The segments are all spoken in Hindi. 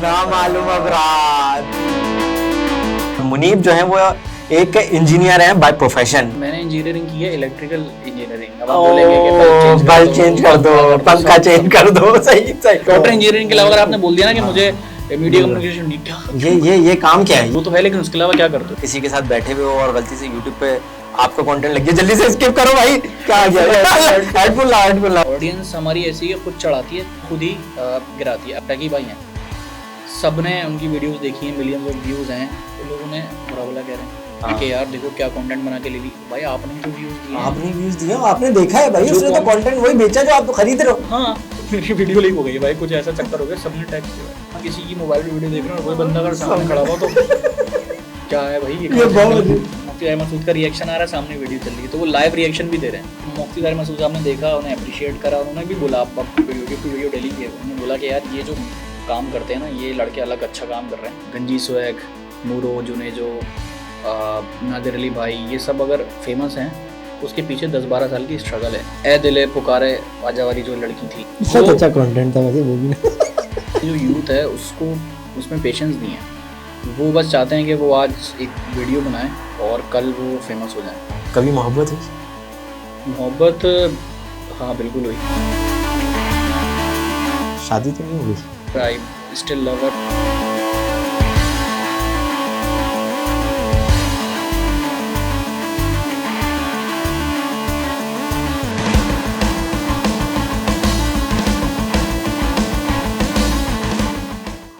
ना मालूम अपराध। मुनीब जो है वो एक इंजीनियर है बाय प्रोफेशन। मैंने इंजीनियरिंग की है, इलेक्ट्रिकल इंजीनियरिंग। अब आप बोलेंगे कि बल्ब चेंज कर दो, पंखा चेंज कर दो। सही सही। सॉफ्टवेयर इंजीनियरिंग के अलावा अगर आपने बोल दिया ना कि मुझे मीडिया कम्युनिकेशन नहीं, क्या ये काम क्या है? वो तो है, लेकिन उसके अलावा क्या करते हो? किसी के साथ बैठे हुए हो और गलती से YouTube पे आपको कंटेंट लग गया, जल्दी से स्किप करो भाई। क्या आ गया? हेडफोन ला। ऑडियंस हमारी ऐसी है, खुद चढ़ाती है, खुद ही गिराती है। अब टैगी भाई हैं, सबने उनकी वीडियोस देखी हैं, मिलियंस ऑफ व्यूज हैं, तो लोग उन्हें बुरा भला कह रहे हैं कि यार देखो क्या कंटेंट बना के ले ली। भाई आपने तो व्यूज दिए, आपने व्यूज दिए, आपने देखा है भाई, उसने तो कंटेंट वही बेचा जो आप खरीद रहे हो। हाँ, मेरी वीडियो लीक हो गई भाई, कुछ ऐसा चक्कर हो गया, सबने टैग किया। किसी की मोबाइल में वीडियो देख रहे हो, कोई बंदा अगर सामने खड़ा हुआ तो क्या है भाई, ये मुफ्ती ज़ाहिर मसूद का रिएक्शन आ रहा है, सामने वीडियो चल रही है, तो वो लाइव रिएक्शन भी दे रहे हैं। मुफ्ती ज़ाहिर मसूद साहब ने देखा, उन्हें अप्रिशिएट करा, उन्होंने भी बोला, आप यूट्यूब की वीडियो डेली किए, उन्होंने बोला कि यार ये जो काम करते हैं ना, ये लड़के अलग अच्छा काम कर रहे हैं। गंजी स्वैग, नूरो, जुनेजो, नादिर अली भाई, ये सब अगर फेमस हैं, उसके पीछे 10-12 साल की स्ट्रगल है। ए दिले पुकारे आजा वाली जो लड़की थी, बहुत अच्छा कंटेंट था वैसे वो भी। जो यूथ है उसको उसमें पेशेंस नहीं है, वो बस चाहते हैं कि वो आज एक वीडियो बनाए और कल वो फेमस हो जाए। कभी मोहब्बत हुई? मोहब्बत हाँ बिल्कुल हुई। शादी तो नहीं हुई? I still love her.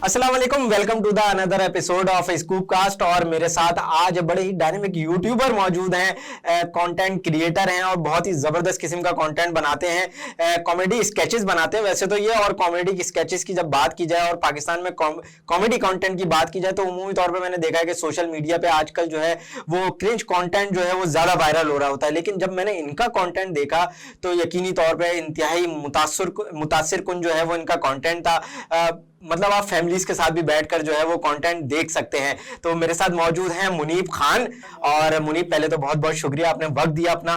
अस्सलाम वालेकुम, welcome to the another episode of scoop cast. और मेरे साथ आज बड़े ही डायनेमिक यूट्यूबर मौजूद हैं, कंटेंट क्रिएटर हैं और बहुत ही जबरदस्त किस्म का कंटेंट बनाते हैं, कॉमेडी स्केचेस बनाते हैं वैसे तो ये। और कॉमेडी स्केचेस की जब बात की जाए और पाकिस्तान में कॉमेडी कंटेंट की बात की जाए, तो उमूमी तौर पर मैंने देखा है कि सोशल मीडिया पे आजकल जो है वो क्रिंज कंटेंट जो है वो ज्यादा वायरल हो रहा होता है। लेकिन जब मैंने इनका कंटेंट देखा तो यकीनी तौर पर इंतहाई मुतासिर कुन जो है वो इनका कंटेंट था। मतलब आप फैमिलीज के साथ भी बैठकर जो है वो कंटेंट देख सकते हैं। तो मेरे साथ मौजूद हैं मुनीब खान। और मुनीब, पहले तो बहुत बहुत शुक्रिया, आपने वक्त दिया अपना।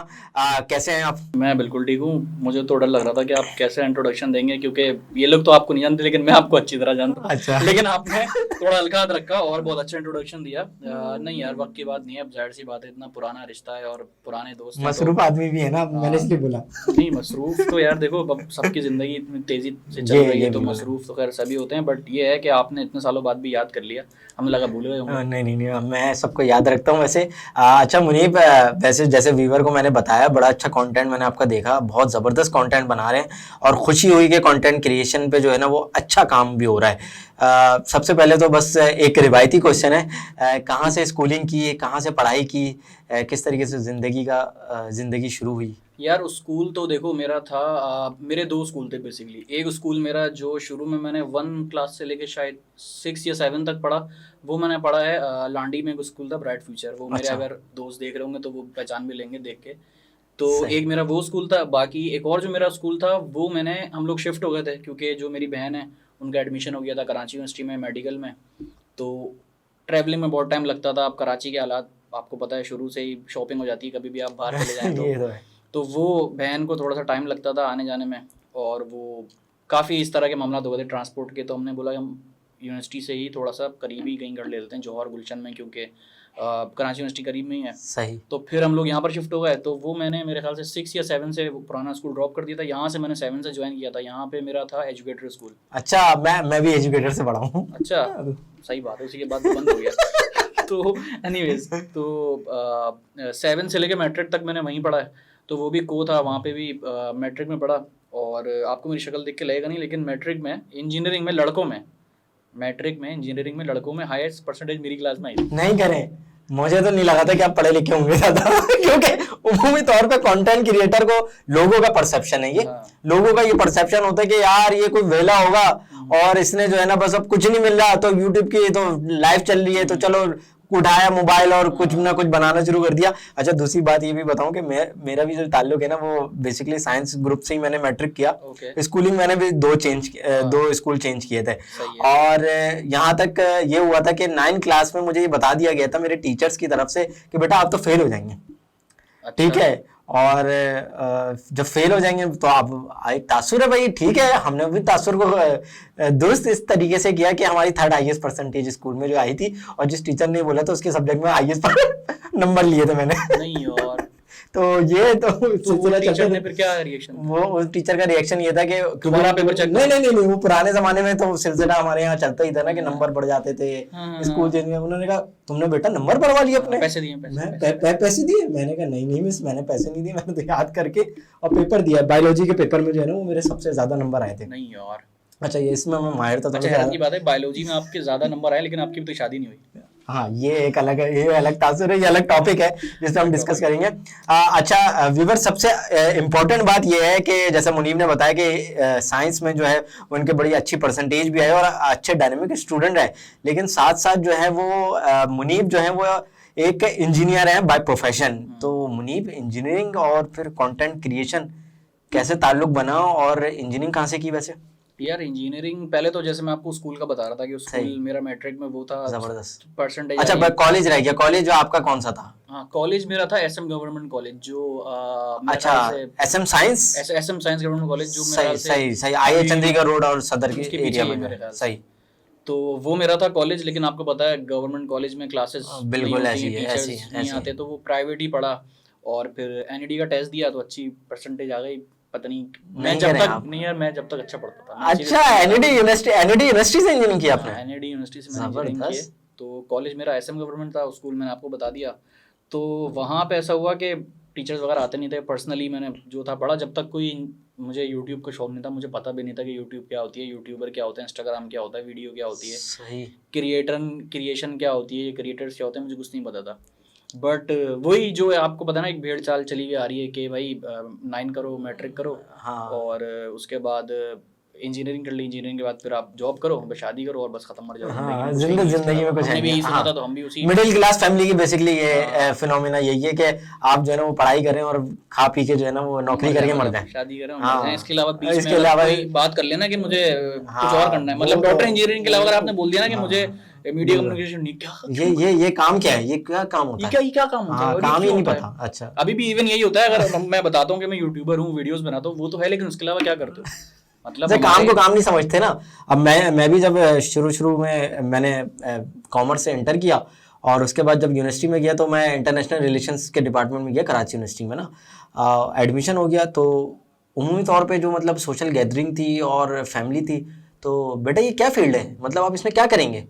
कैसे हैं आप? मैं बिल्कुल ठीक हूँ। मुझे तो डर लग रहा था कि आप कैसे इंट्रोडक्शन देंगे, क्योंकि ये लोग तो आपको नहीं जानते, लेकिन मैं आपको अच्छी तरह जानता हूँ। अच्छा। लेकिन आपने थोड़ा हल्का हाथ रखा और बहुत अच्छा इंट्रोडक्शन दिया। नहीं यार, वक्त की बात नहीं है, अब जाहिर सी बात है, इतना पुराना रिश्ता है और पुराने दोस्त। मसरूफ आदमी भी है ना, मैंने इसलिए बोला। नहीं, मसरूफ तो यार देखो, अब सबकी जिंदगी इतनी तेजी से चल रही है, तो मसरूफ तो खैर सभी होते हैं, बट ये है कि आपने इतने सालों बाद भी याद कर लिया, हमें लगा भूल गए होंगे। नहीं, मैं सबको याद रखता हूँ वैसे। अच्छा मुनीब, वैसे जैसे व्यूअर को मैंने बताया, बड़ा अच्छा कंटेंट मैंने आपका देखा, बहुत ज़बरदस्त कंटेंट बना रहे हैं और खुशी हुई कि कंटेंट क्रिएशन पे जो है ना वो अच्छा काम भी हो रहा है। सबसे पहले तो बस एक रिवायती क्वेश्चन है, कहाँ से स्कूलिंग की, कहाँ से पढ़ाई की, किस तरीके से ज़िंदगी शुरू हुई? यार स्कूल तो देखो मेरा था, मेरे दो स्कूल थे बेसिकली। एक स्कूल मेरा जो शुरू में मैंने 1 क्लास से लेके शायद 6 या 7 तक पढ़ा, वो मैंने पढ़ा है लांडी में। एक स्कूल था ब्राइट फ्यूचर, वो मेरे अगर दोस्त देख रहे होंगे तो वो पहचान भी लेंगे देख के। तो एक मेरा वो स्कूल था। बाकी एक और जो मेरा स्कूल था वो हम लोग शिफ्ट हो गए थे, क्योंकि जो मेरी बहन है उनका एडमिशन हो गया था कराची यूनिवर्सिटी में मेडिकल में। तो ट्रैवलिंग में बहुत टाइम लगता था। अब कराची के हालात आपको पता है, शुरू से ही शॉपिंग हो जाती है, कभी भी आप बाहर चले जाएँ तो वो बहन को थोड़ा सा टाइम लगता था आने जाने में, और वो काफ़ी इस तरह के मामला हो गए थे ट्रांसपोर्ट के। तो हमने बोला हम यूनिवर्सिटी से ही थोड़ा सा करीबी कहीं घर ले लेते हैं, जौहर गुलशन में, क्योंकि कराची यूनिवर्सिटी करीब में ही है। सही। तो फिर हम लोग यहाँ पर शिफ्ट हो गए। तो वो मैंने मेरे ख्याल से 6 या 7 से पुराना स्कूल ड्रॉप कर दिया था। यहाँ से मैंने 7 से ज्वाइन किया था। यहाँ पे मेरा था एजुकेटर स्कूल। अच्छा, मैं भी एजुकेटर से पढ़ा हूँ। अच्छा, सही बात है, उसी के बाद बंद हो गया। तो एनीवेज, तो 7 से लेके मैट्रिक तक मैंने वहीं पढ़ा है। तो वो भी को था, वहाँ पे भी मैट्रिक में पढ़ा। और आपको मेरी शक्ल देख के लगेगा नहीं, लेकिन मैट्रिक में इंजीनियरिंग में लड़कों में हाईएस्ट परसेंटेज मेरी क्लास में आई। नहीं करें, मुझे तो नहीं लगा था कि आप पढ़े लिखे होंगे ज्यादा। क्योंकि उमूमी तौर पे कंटेंट क्रिएटर को लोगों का परसेप्शन है, ये लोगों का ये परसेप्शन होता है कि यार ये कोई वेला होगा और इसने जो है ना बस अब कुछ नहीं मिल रहा, तो यूट्यूब की तो लाइव चल रही है, तो चलो उठाया मोबाइल और कुछ ना कुछ बनाना शुरू कर दिया। अच्छा, दूसरी बात ये भी बताऊं कि मेरा भी जो ताल्लुक है ना वो बेसिकली साइंस ग्रुप से ही मैंने मैट्रिक किया। स्कूलिंग मैंने भी दो स्कूल चेंज किए थे। और यहाँ तक ये हुआ था कि 9 क्लास में मुझे ये बता दिया गया था मेरे टीचर्स की तरफ से कि बेटा आप तो फेल हो जाएंगे। ठीक है, और जब फेल हो जाएंगे तो आप एक तासुर है भाई, ठीक है, हमने भी तासुर को दुरुस्त इस तरीके से किया कि हमारी थर्ड हाईएस्ट परसेंटेज स्कूल में जो आई थी, और जिस टीचर ने बोला था उसके सब्जेक्ट में हाईएस्ट नंबर लिए थे मैंने। नहीं और तो ये तो वो सिलसिला टीचर चलता ने था। फिर क्या रिएक्शन? वो उस टीचर का रिएक्शन ये था कि दोबारा पेपर चेक नहीं नहीं नहीं नहीं, वो पुराने जमाने में तो सिलसिला हमारे यहाँ चलता ही था ना कि हाँ। नंबर बढ़ जाते थे हाँ, स्कूल चेंज में। उन्होंने कहा तुमने बेटा नंबर बढ़वा लिए अपने? पैसे दिए, पैसे दिए? मैंने कहा नहीं नहीं मिस, मैंने पैसे नहीं दिए, मैंने तो याद करके और पेपर दिया। बायोलॉजी के पेपर में जो है ना वो मेरे सबसे ज्यादा नंबर आए थे। नहीं और अच्छा, ये इसमें मैं माहिर था अच्छा, हैरान की बात है, बायोलॉजी में आपके ज्यादा नंबर आए लेकिन आपकी भी तो शादी नहीं हुई। हाँ, ये एक अलग है, ये अलग तासुर है, ये अलग टॉपिक है जिससे हम डिस्कस करेंगे। अच्छा व्यूवर, सबसे इम्पोर्टेंट बात ये है कि जैसे मुनीब ने बताया कि साइंस में जो है उनके बड़ी अच्छी परसेंटेज भी आए और अच्छे डायनेमिक स्टूडेंट रहे, लेकिन साथ साथ जो है वो मुनीब जो है वो एक इंजीनियर है बाय प्रोफेशन। तो मुनीब, इंजीनियरिंग और फिर कंटेंट क्रिएशन कैसे ताल्लुक बना, और इंजीनियरिंग कहाँ से की वैसे? यार इंजीनियरिंग पहले तो जैसे मैं आपको स्कूल का बता रहा था कि स्कूल मेरा मैट्रिक में वो था, जबरदस्त परसेंटेज। अच्छा, कॉलेज रह गया, कॉलेज जो आपका कौन सा था? हाँ, कॉलेज मेरा था एसएम गवर्नमेंट कॉलेज, जो अच्छा, SM science, SM science government college, जो मेरा सही सही सही, आईए चंडीगढ़ रोड और सदर के उसके पीछे एरिया ही है में मेरे ख्याल से। सही। तो वो मेरा था कॉलेज, लेकिन आपको पता है गवर्नमेंट कॉलेज में क्लासेस बिल्कुल ऐसी है, ऐसी टीचर्स है, नहीं ऐसी आते, तो वो प्राइवेट ही पढ़ा। और फिर एनईडी का टेस्ट दिया तो अच्छी परसेंटेज आ गई। पता नहीं मैं नहीं जब करें तक आप? नहीं यार, मैं जब तक अच्छा पढ़ता था। मैं अच्छा, एनईडी यूनिवर्सिटी से इंजीनियरिंग किया आपने? एनईडी यूनिवर्सिटी से मैंने इंजीनियरिंग की है। जबरदस्त। तो कॉलेज मेरा एसएम गवर्नमेंट था, स्कूल मैंने आपको बता दिया। तो वहाँ पे ऐसा हुआ कि टीचर्स वगैरह आते नहीं थे, पर्सनली मैंने जो था पढ़ा। जब तक कोई मुझे यूट्यूब का शौक नहीं था, मुझे पता भी नहीं था कि यूट्यूब क्या होती है, यूट्यूबर क्या होता है, इंस्टाग्राम क्या होता है, वीडियो क्या होती है, सही। क्रिएशन क्या होती है, क्रिएटर्स क्या होते हैं, मुझे कुछ नहीं पता था। बट वही जो है आपको पता ना, एक भेड़ चाल चली हुई आ रही है कि भाई 9 करो, मैट्रिक करो, हाँ। और उसके बाद इंजीनियरिंग कर ली, इंजीनियरिंग के बाद फिर आप जॉब करो, बस शादी करो और बस खत्म, मर जाओ। हाँ, जिंदगी में कुछ है हमने भी नहीं। यही सुना था, तो हम भी उसी मिडिल क्लास फैमिली की बेसिकली ये फिनोमेना यही है कि आप जो है ना वो पढ़ाई करें और खा पी के जो है ना वो नौकरी करके मर जाए, शादी करें और हाँ। मर जाएं। इसके अलावा बीच इसके में अलावा कोई बात कर लेना कि मुझे कुछ और करना है, वो मतलब तो- डॉक्टर इंजीनियरिंग के अलावा अगर आपने बोल दिया ना कि हाँ, मुझे मीडिया कम्युनिकेशन नहीं, क्या ये काम क्या है, ये क्या काम होता है? ये क्या काम होता है, हाँ, और ये काम ही क्यों नहीं होता है? पता। अच्छा, अभी भी इवन यही होता है। अगर मैं बताता हूँ कि मैं यूट्यूबर हूँ, वीडियोस बनाता हूँ, वो तो है, लेकिन उसके अलावा क्या करते हो? मतलब जैसे काम को काम नहीं समझते ना। अब मैं भी जब शुरू में मैंने कॉमर्स से इंटर किया और उसके बाद जब यूनिवर्सिटी में गया तो मैं इंटरनेशनल रिलेशंस के डिपार्टमेंट में गया कराची यूनिवर्सिटी में ना, एडमिशन हो गया। तो उमूमी तौर पे जो मतलब सोशल गैदरिंग थी और फैमिली थी, तो बेटा ये क्या फील्ड है, मतलब आप इसमें क्या करेंगे?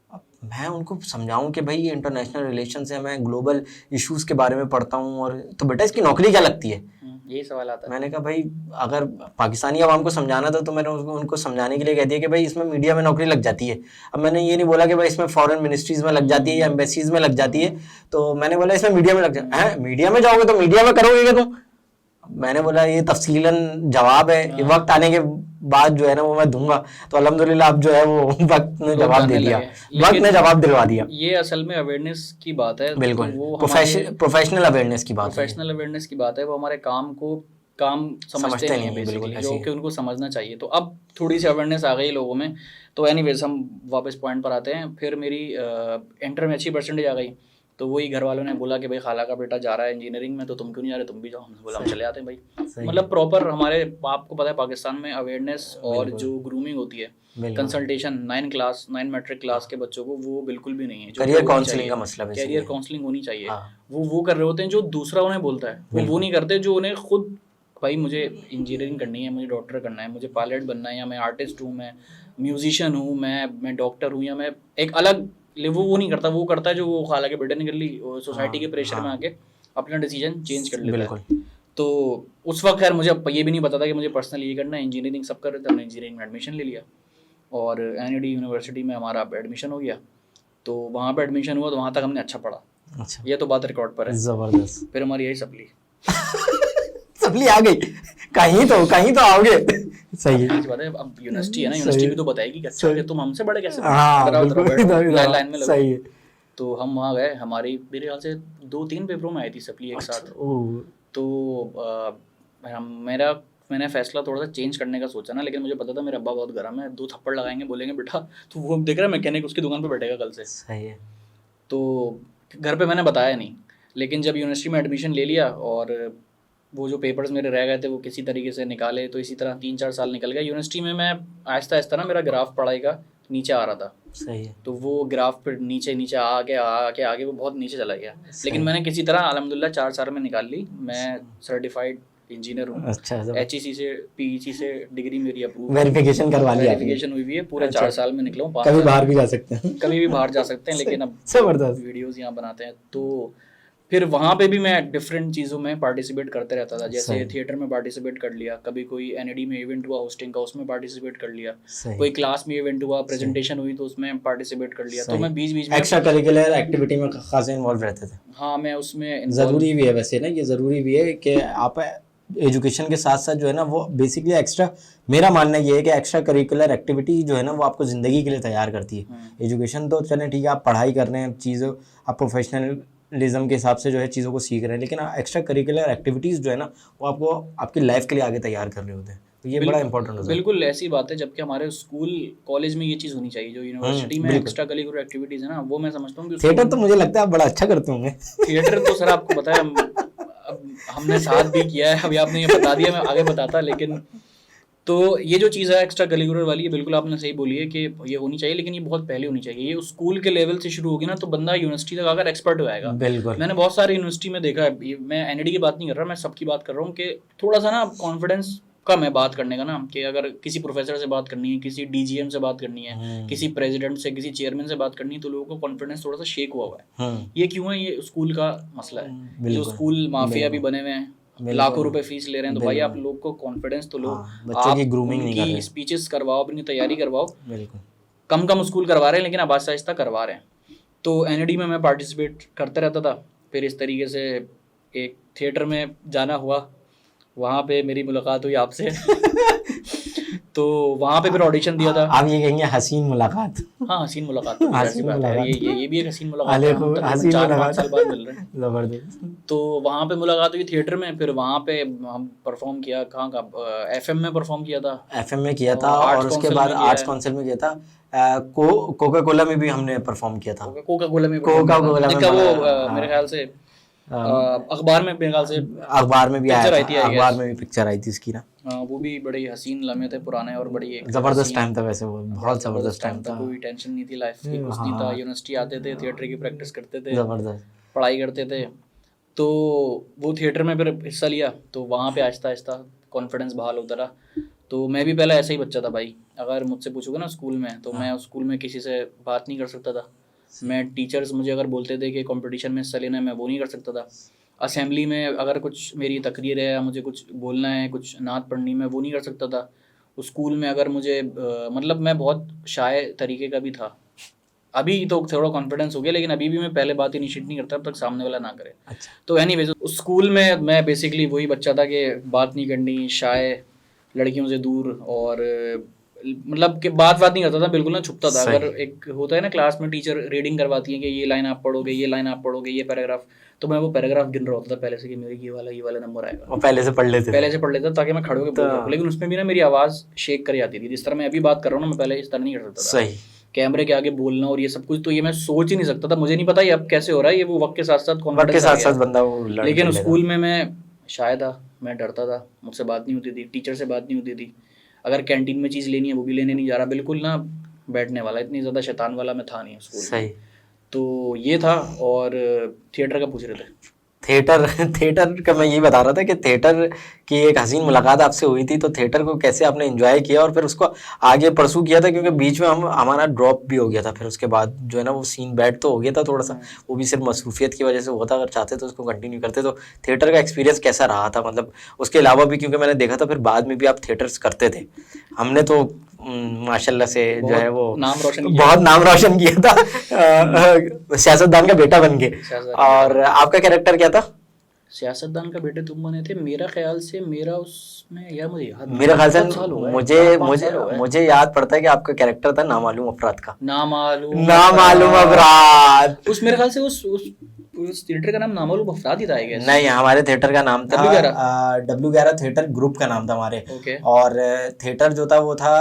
अब मैं उनको समझाऊं कि भाई ये इंटरनेशनल रिलेशंस है, मैं ग्लोबल इश्यूज़ के बारे में पढ़ता हूँ, और तो बेटा इसकी नौकरी क्या लगती है? यही सवाल आता है। मैंने कहा भाई अगर पाकिस्तानी अवाम को समझाना था तो मैंने उनको समझाने के लिए कह दिया कि भाई इसमें मीडिया में नौकरी लग जाती है। अब मैंने ये नहीं बोला कि भाई इसमें फॉरेन मिनिस्ट्रीज में लग जाती है या एम्बेसीज में लग जाती है, तो मैंने बोला इसमें मीडिया में लग जाती है। मीडिया में जाओगे तो मीडिया में करोगे क्या तुम? मैंने बोला ये तफसीलन जवाब है, ये वक्त आने के बाद जो है ना वो मैं दूंगा। तो अल्हम्दुलिल्लाह अब जो है वो वक्त ने जवाब दे दिया, वक्त ने जवाब दिलवा दिया। ये असल में अवेयरनेस की बात है। बिल्कुल, तो वो प्रोफेशनल अवेयरनेस की बात है। प्रोफेशनल अवेयरनेस की बात है। वो हमारे काम को काम समझते नहीं है बेसिकली, जो कि उनको समझना चाहिए। तो अब थोड़ी सी अवेयरनेस आ गई लोगों में। तो एनीवेज हम वापस पॉइंट पर आते हैं। फिर मेरी इंटर में अच्छी परसेंटेज आ गई, तो वही घर वालों ने बोला कि भाई खाला का बेटा जा रहा है इंजीनियरिंग में, तो तुम क्यों नहीं जा रहे, तुम भी जाओ। हमने बोला हम चले आते हैं भाई। मतलब प्रॉपर हमारे, आपको पता है पाकिस्तान में अवेयरनेस और जो ग्रूमिंग होती है, कंसल्टेशन 9 मैट्रिक क्लास के बच्चों को, वो बिल्कुल भी नहीं है। करियर काउंसलिंग का मसला, कैरियर काउंसलिंग होनी चाहिए। वो कर रहे होते हैं जो दूसरा उन्हें बोलता है, वो नहीं करते जो उन्हें खुद, भाई मुझे इंजीनियरिंग करनी है, मुझे डॉक्टर करना है, मुझे पायलट बनना है, या मैं आर्टिस्ट हूँ, मैं म्यूजिशियन हूँ, मैं डॉक्टर हूँ, या मैं एक अलग, वो नहीं करता। वो करता है जो वो खाला के बेटे ने कर ली, सोसाइटी के प्रेशर में आके अपना डिसीजन चेंज कर लेता है। तो उस वक्त खैर मुझे ये भी नहीं पता था कि मुझे पर्सनल ये करना है। इंजीनियरिंग सब कर रहे थे, हमने इंजीनियरिंग में एडमिशन ले लिया और एनईडी यूनिवर्सिटी में हमारा एडमिशन हो गया। तो वहाँ पे एडमिशन हुआ, तो वहाँ तक हमने अच्छा पढ़ा। अच्छा, ये तो बात रिकॉर्ड पर है। जबरदस्त। फिर हमारी यही सप्ली सप्ली आ गई, कहीं तो आओगे। सही है, बात है। अब यूनिवर्सिटी है ना, यूनिवर्सिटी भी तो बताएगी कि अच्छा कि तुम हमसे बड़े कैसे, लाइन में सही है। तो हम वहाँ गए। हमारी मेरे ख्याल से 2-3 पेपरों में आई थी सप्ली एक साथ। तो मैंने फैसला थोड़ा सा चेंज करने का सोचा ना, लेकिन मुझे पता था मेरे अब्बा बहुत गर्म है, 2 थप्पड़ लगाएंगे, बोलेंगे बेटा तो वो देख रहा है मैकेनिक उसकी दुकान पे बैठेगा कल से। सही है। तो घर पे मैंने बताया नहीं, लेकिन जब यूनिवर्सिटी में एडमिशन ले लिया और वो जो पेपर्स मेरे रह गए थे वो किसी तरीके से निकाले, तो इसी तरह 3-4 साल निकल गए। यूनिवर्सिटी में मैं आहिस्ता आहिस्ता ना मेरा ग्राफ पढ़ाई का नीचे आ रहा था, सही है। तो वो ग्राफ फिर नीचे नीचे आगे वो बहुत नीचे चला गया, लेकिन मैंने किसी तरह अल्हम्दुलिल्लाह 4 साल में निकाल ली। मैं सर्टिफाइड इंजीनियर हूँ। अच्छा, HEC से PEC से डिग्री मेरी अप्रूव, वेरिफिकेशन करवा लिया आपने? वेरिफिकेशन हुई हुई है, पूरे अच्छा। 4 साल में निकला हूँ। 5 कभी साल बाहर भी जा सकते हैं? कभी भी बाहर जा सकते हैं, लेकिन अब जबरदस्त। वीडियोस यहाँ बनाते हैं। तो फिर वहाँ पे भी मैं डिफरेंट चीज़ों में पार्टिसिपेट करते रहता था, जैसे सही। थिएटर में पार्टिसिपेट कर लिया, कभी कोई NAD में इवेंट हुआ होस्टिंग का, उसमें पार्टिसिपेट कर लिया, सही। कोई क्लास में इवेंट हुआ, प्रेजेंटेशन हुई तो उसमें पार्टिसिपेट कर लिया। तो सही। मैं बीच बीच में एक्स्ट्रा करिकुलर एक्टिविटी में खासे इन्वॉल्व रहते थे? हाँ, मैं उसमें ज़रूरी भी है वैसे ना, ये ज़रूरी भी है कि आप एजुकेशन के साथ साथ जो है ना वो बेसिकली एक्स्ट्रा, मेरा मानना ये है कि एक्स्ट्रा करिकुलर एक्टिविटी जो है ना वो आपको ज़िंदगी के लिए तैयार करती है। एजुकेशन तो चलें ठीक है, आप पढ़ाई कर रहे हैं, चीज़ों आप प्रोफेशनलिज्म के हिसाब से जो है चीज़ों को सीख रहे हैं, लेकिन एक्स्ट्रा करिकुलर एक्टिविटीज़ जो है ना वो आपको आपकी लाइफ के लिए आगे तैयार कर रहे होते हैं। तो ये बड़ा इंपॉर्टेंट होता है। बिल्कुल ऐसी बात है, जबकि हमारे स्कूल कॉलेज में ये चीज़ होनी चाहिए। जो यूनिवर्सिटी में एक्स्ट्रा करिकुलर एक्टिविटीज़ है ना, वो मैं समझता हूँ कि थिएटर तो मुझे लगता है आप बड़ा अच्छा करते होंगे। थिएटर तो सर आपको पता है अब हमने साथ भी किया है, अभी आपने ये बता दिया, मैं आगे बताता। लेकिन तो ये जो चीज़ है एक्स्ट्रा करिकुलर वाली, ये बिल्कुल आपने सही बोली है कि ये होनी चाहिए, लेकिन ये बहुत पहले होनी चाहिए। ये स्कूल के लेवल से शुरू होगी ना तो बंदा यूनिवर्सिटी तक आकर एक्सपर्ट हो जाएगा। बिल्कुल। मैंने बहुत सारी यूनिवर्सिटी में देखा है, मैं NAD की बात नहीं कर रहा, मैं सबकी बात कर रहा हूँ कि थोड़ा सा ना कॉन्फिडेंस कम है बात करने का ना, कि अगर किसी प्रोफेसर से बात करनी है, किसी DGM से बात करनी है, किसी प्रेसिडेंट से, किसी चेयरमैन से बात करनी है, तो लोगों को कॉन्फिडेंस थोड़ा सा शेक हुआ है। ये क्यों है? ये स्कूल का मसला है। जो स्कूल माफिया भी बने हुए हैं, लाखों रुपए फीस ले रहे हैं, तो भाई आप लोग को कॉन्फिडेंस तो लो। बच्चों की ग्रूमिंग नहीं कर रहे, स्पीचेस करवाओ, अपनी तैयारी करवाओ। बिल्कुल। कम स्कूल करवा रहे हैं, लेकिन अब आहिस्ता आहिस्ता करवा रहे हैं। तो NAD में मैं पार्टिसिपेट करते रहता था। फिर इस तरीके से एक थिएटर में जाना हुआ, वहाँ पे मेरी मुलाकात हुई आपसे। तो वहाँ पे फिर ऑडिशन दिया था। आप ये कहेंगे हसीन मुलाकात? हाँ, हसीन मुलाकात। हसीन मुलाकात। ये भी एक हसीन मुलाकात है। हम तकरीबन 4-5 साल बाद मिल रहे हैं। जबरदस्त। तो वहाँ पे मुलाकात हुई थिएटर में। फिर वहाँ पे हम परफॉर्म किया, कहाँ का FM में परफॉर्म किया था। FM में किया था, और उसके बाद आर्ट्स काउंसिल में किया था। कोका कोला में भी हमने परफॉर्म किया था। कोका कोला में वो मेरे ख्याल से अखबार में, मेरे ख्याल से अखबार में भी आया था, थी, अखबार में भी पिक्चर आई थी इसकी ना। वो भी बड़े हसीन लम्हे थे पुराने, और बड़ी एक जबरदस्त टाइम था वैसे, वो बहुत जबरदस्त टाइम था। कोई टेंशन नहीं थी लाइफ की, कुछ नहीं था। यूनिवर्सिटी आते थे, थिएटर की प्रैक्टिस करते थे, जबरदस्त पढ़ाई करते थे। तो वो थिएटर में फिर हिस्सा लिया, तो वहाँ पे आहिस्ता आहिस्ता कॉन्फिडेंस बहाल होता रहा। तो मैं भी पहले ऐसा ही बच्चा था भाई। अगर मुझसे पूछोगे ना स्कूल में, तो मैं स्कूल में किसी से बात नहीं कर सकता था। मैं टीचर्स मुझे अगर बोलते थे कि कंपटीशन में हिस्सा लेना है, मैं वो नहीं कर सकता था। असेंबली में अगर कुछ मेरी तकरीर है या मुझे कुछ बोलना है, कुछ नात पढ़नी, मैं वो नहीं कर सकता था। उस स्कूल में अगर मुझे मतलब मैं बहुत शाय तरीके का भी था। अभी तो थोड़ा कॉन्फिडेंस हो गया, लेकिन अभी भी मैं पहले बात इनिशिएट नहीं करता जब तक सामने वाला ना करे। अच्छा। तो एनीवेज उस स्कूल में मैं बेसिकली वही बच्चा था कि बात नहीं करनी, शाय, लड़कियों से दूर, और मतलब कि बात नहीं करता था, बिल्कुल ना छुपता था। अगर एक होता है ना क्लास में टीचर रीडिंग करवाती है कि ये लाइन आप पढ़ोगे, ये लाइन आप पढ़ोगे, ये पैराग्राफ, तो मैं वो पैराग्राफ गिन रहा होता था पहले से कि मेरे ये वाला नंबर आएगा, और पहले से पढ़ लेता ताकि मैं खड़े होकर बोल सकूं। लेकिन उसमें भी ना मेरी आवाज़ शेक कर जाती थी। जिस तरह मैं अभी बात कर रहा हूँ ना, मैं पहले इस तरह नहीं कर सकता था। सही। कैमरे के आगे बोलना और ये सब कुछ, तो ये मैं सोच ही नहीं सकता था। मुझे नहीं पता ये अब कैसे हो रहा है, ये वो वक्त के साथ साथ वक्त के साथ साथ बंदा वो लड़ लेकिन स्कूल में मैं शायद था, मैं डरता था, मुझसे बात नहीं होती थी, टीचर से बात नहीं होती थी। अगर कैंटीन में चीज़ लेनी है वो भी लेने नहीं जा रहा, बिल्कुल ना बैठने वाला, इतनी ज़्यादा शैतान वाला मैं था नहीं स्कूल। सही। तो ये था। और थिएटर का पूछ रहे थे? थिएटर का मैं यही बता रहा था कि थिएटर की एक हसीन मुलाकात आपसे हुई थी, तो थिएटर को कैसे आपने एंजॉय किया और फिर उसको आगे परसू किया था, क्योंकि बीच में हमारा ड्रॉप भी हो गया था। फिर उसके बाद जो है ना वो सीन बैड तो हो गया था थोड़ा सा, वो भी सिर्फ मसरूफियत की वजह से हुआ था। अगर चाहते तो उसको कंटिन्यू करते। तो थिएटर का एक्सपीरियंस कैसा रहा था, मतलब उसके अलावा भी, क्योंकि मैंने देखा था फिर बाद में भी आप थिएटर्स करते थे। हमने तो माशाल्लाह से जो है वो बहुत नाम रोशन किया था सियासतदान का बेटा बन के। और आपका कैरेक्टर क्या था? सियासतदान का बेटे तुम बने थे। मेरा ख्याल से मेरा उसमें, यार मुझे याद, मेरा ख्याल से मुझे याद पड़ता है कि आपका कैरेक्टर था नामालूम अफराद का। नामालूम अफराद। उस मेरे ख्याल से उस थिएटर का नाम नामालूम अफराद ही था। नहीं, हमारे थिएटर का नाम था W11 थिएटर ग्रुप का नाम था हमारे। और थिएटर जो था वो था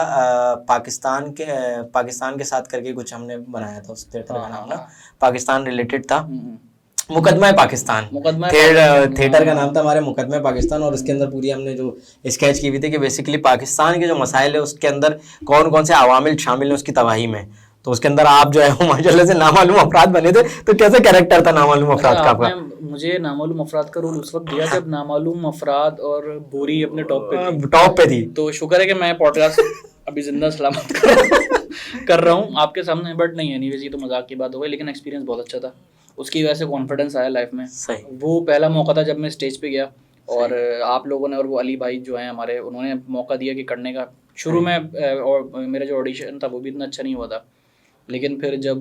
पाकिस्तान के साथ करके कुछ हमने बनाया था। उस थिएटर का नाम ना पाकिस्तान रिलेटेड था। मुकदमा पाकिस्तान, मुकदमा थिएटर का नाम था हमारे मुकदमा पाकिस्तान। और उसके अंदर पूरी हमने जो स्केच की हुई थी कि बेसिकली पाकिस्तान के जो मसाइल है उसके अंदर कौन कौन से अवामिल शामिल हैं उसकी तबाही में। तो उसके अंदर आप जो है वो माशाल्लाह से नामालूम अफराद बने थे। तो कैसा कैरेक्टर था नामालूम अफराद का आपका? मुझे नामालूम अफराद का रोल उस वक्त दिया जब नामालूम अफराद और बोरी अपने टॉप पे थी। तो शुक्र है कि मैं पॉडकास्ट अभी जिंदा सलामत कर रहा हूँ आपके सामने। बट नहीं, एनीवेज ये तो मजाक की बात हो गई, लेकिन एक्सपीरियंस बहुत अच्छा था। उसकी वजह से कॉन्फिडेंस आया लाइफ में। वो पहला मौका था जब मैं स्टेज पे गया, और आप लोगों ने और वो अली भाई जो हैं हमारे, उन्होंने मौका दिया कि करने का। शुरू में और मेरा जो ऑडिशन था वो भी इतना अच्छा नहीं हुआ था, लेकिन फिर जब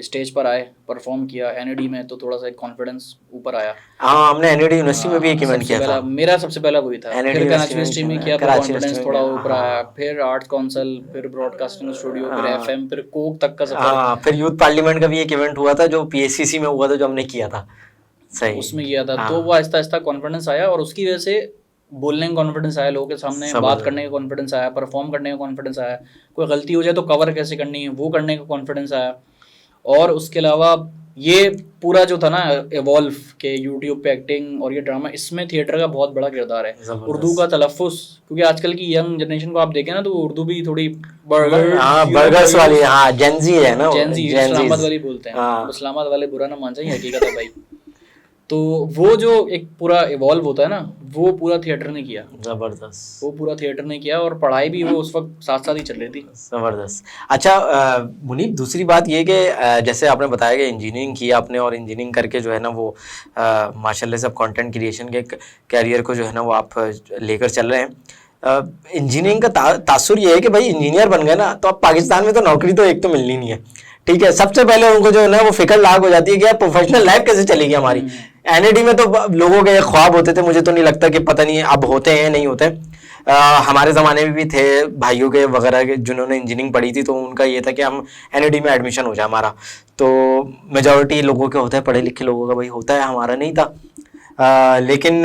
स्टेज पर आए, परफॉर्म किया एनएडी में, तो थोड़ा सा एक कॉन्फिडेंस ऊपर आया। हाँ, हमने एनएडी यूनिवर्सिटी में भी एक इवेंट किया था। मेरा सबसे पहला वही था। फिर कराची यूनिवर्सिटी में किया तो कॉन्फिडेंस थोड़ा ऊपर आया। फिर आर्ट्स काउंसिल, फिर ब्रॉडकास्टिंग स्टूडियो, फिर एफएम, फिर कोक तक का सफर। हाँ, फिर यूथ पार्लियामेंट का भी एक इवेंट हुआ था जो पीएससीसी में हुआ था, जो हमने किया था। सही, उसमें किया था। तो वो आहिस्ता आहिस्ता कॉन्फिडेंस आया, और उसकी वजह से बोलने का कॉन्फिडेंस आया, लोगों के सामने बात करने का कॉन्फिडेंस आया, परफॉर्म करने का कॉन्फिडेंस आया, कोई गलती हो जाए तो कवर कैसे करनी है वो करने का कॉन्फिडेंस आया। और उसके अलावा ये पूरा जो था ना एवॉल्व के यूट्यूब पे एक्टिंग और ये ड्रामा, इसमें थिएटर का बहुत बड़ा किरदार है। उर्दू का तलफ़ुज़, क्योंकि आजकल की यंग जनरेशन को आप देखें ना तो उर्दू भी थोड़ी बर्गर्स वाली, हाँ जेंजी है ना, जेंजी इस्लामाबाद वाली बोलते हैं। इस्लामाबाद वाले बुरा ना मान जाए, हकीकत है भाई। तो वो जो एक पूरा इवॉल्व होता है ना, वो पूरा थिएटर ने किया। जबरदस्त, वो पूरा थिएटर ने किया, और पढ़ाई भी वो उस वक्त साथ साथ ही चल रही थी। जबरदस्त। अच्छा मुनीब, दूसरी बात ये कि जैसे आपने बताया कि इंजीनियरिंग की आपने, और इंजीनियरिंग करके जो है ना वो माशाल्लाह से कंटेंट क्रिएशन के कैरियर को जो है ना वो आप लेकर चल रहे हैं। इंजीनियरिंग का तासुर ये है कि भाई इंजीनियर बन गए ना तो अब पाकिस्तान में तो नौकरी तो एक तो मिलनी नहीं है, ठीक है। सबसे पहले उनको जो है ना वो फिक्र लाग हो जाती है कि यार प्रोफेशनल लाइफ कैसे चलेगी हमारी। एनएडी में तो लोगों के ख्वाब होते थे, मुझे तो नहीं लगता कि पता नहीं अब होते हैं नहीं होते। हमारे ज़माने में भी थे भाइयों के वगैरह के जिन्होंने इंजीनियरिंग पढ़ी थी, तो उनका ये था कि हम एनएडी में एडमिशन हो जाए हमारा। तो मेजॉरिटी लोगों के होता है, पढ़े लिखे लोगों का भाई होता है, हमारा नहीं था। लेकिन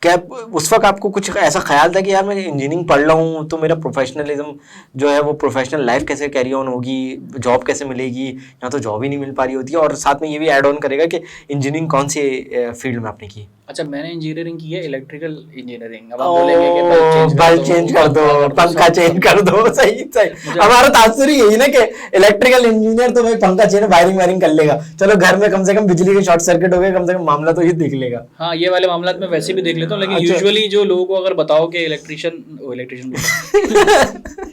क्या उस वक्त आपको कुछ ऐसा ख्याल था कि यार मैं इंजीनियरिंग पढ़ रहा हूँ तो मेरा प्रोफेशनलिज्म जो है वो प्रोफेशनल लाइफ कैसे कैरी ऑन होगी, जॉब कैसे मिलेगी? यहाँ तो जॉब ही नहीं मिल पा रही होती है। और साथ में ये भी ऐड ऑन करेगा कि इंजीनियरिंग कौन से फील्ड में आपने की? अच्छा, मैंने इंजीनियरिंग की है इलेक्ट्रिकल इंजीनियरिंग। अब आप बोलेंगे कि बल्ब चेंज कर दो, पंखा चेंज कर दो। सही सही, हमारा तासुर ही यही ना कि इलेक्ट्रिकल इंजीनियर तो भाई पंखा चेंज वायरिंग कर लेगा, चलो घर में कम से कम बिजली के शॉर्ट सर्किट हो गए, कम से कम मामला तो ये देख लेगा। हाँ, ये वाले मामला में वैसे भी देख लेता हूँ, लेकिन यूजुअली जो लोगों को अगर बताओ कि इलेक्ट्रिशियन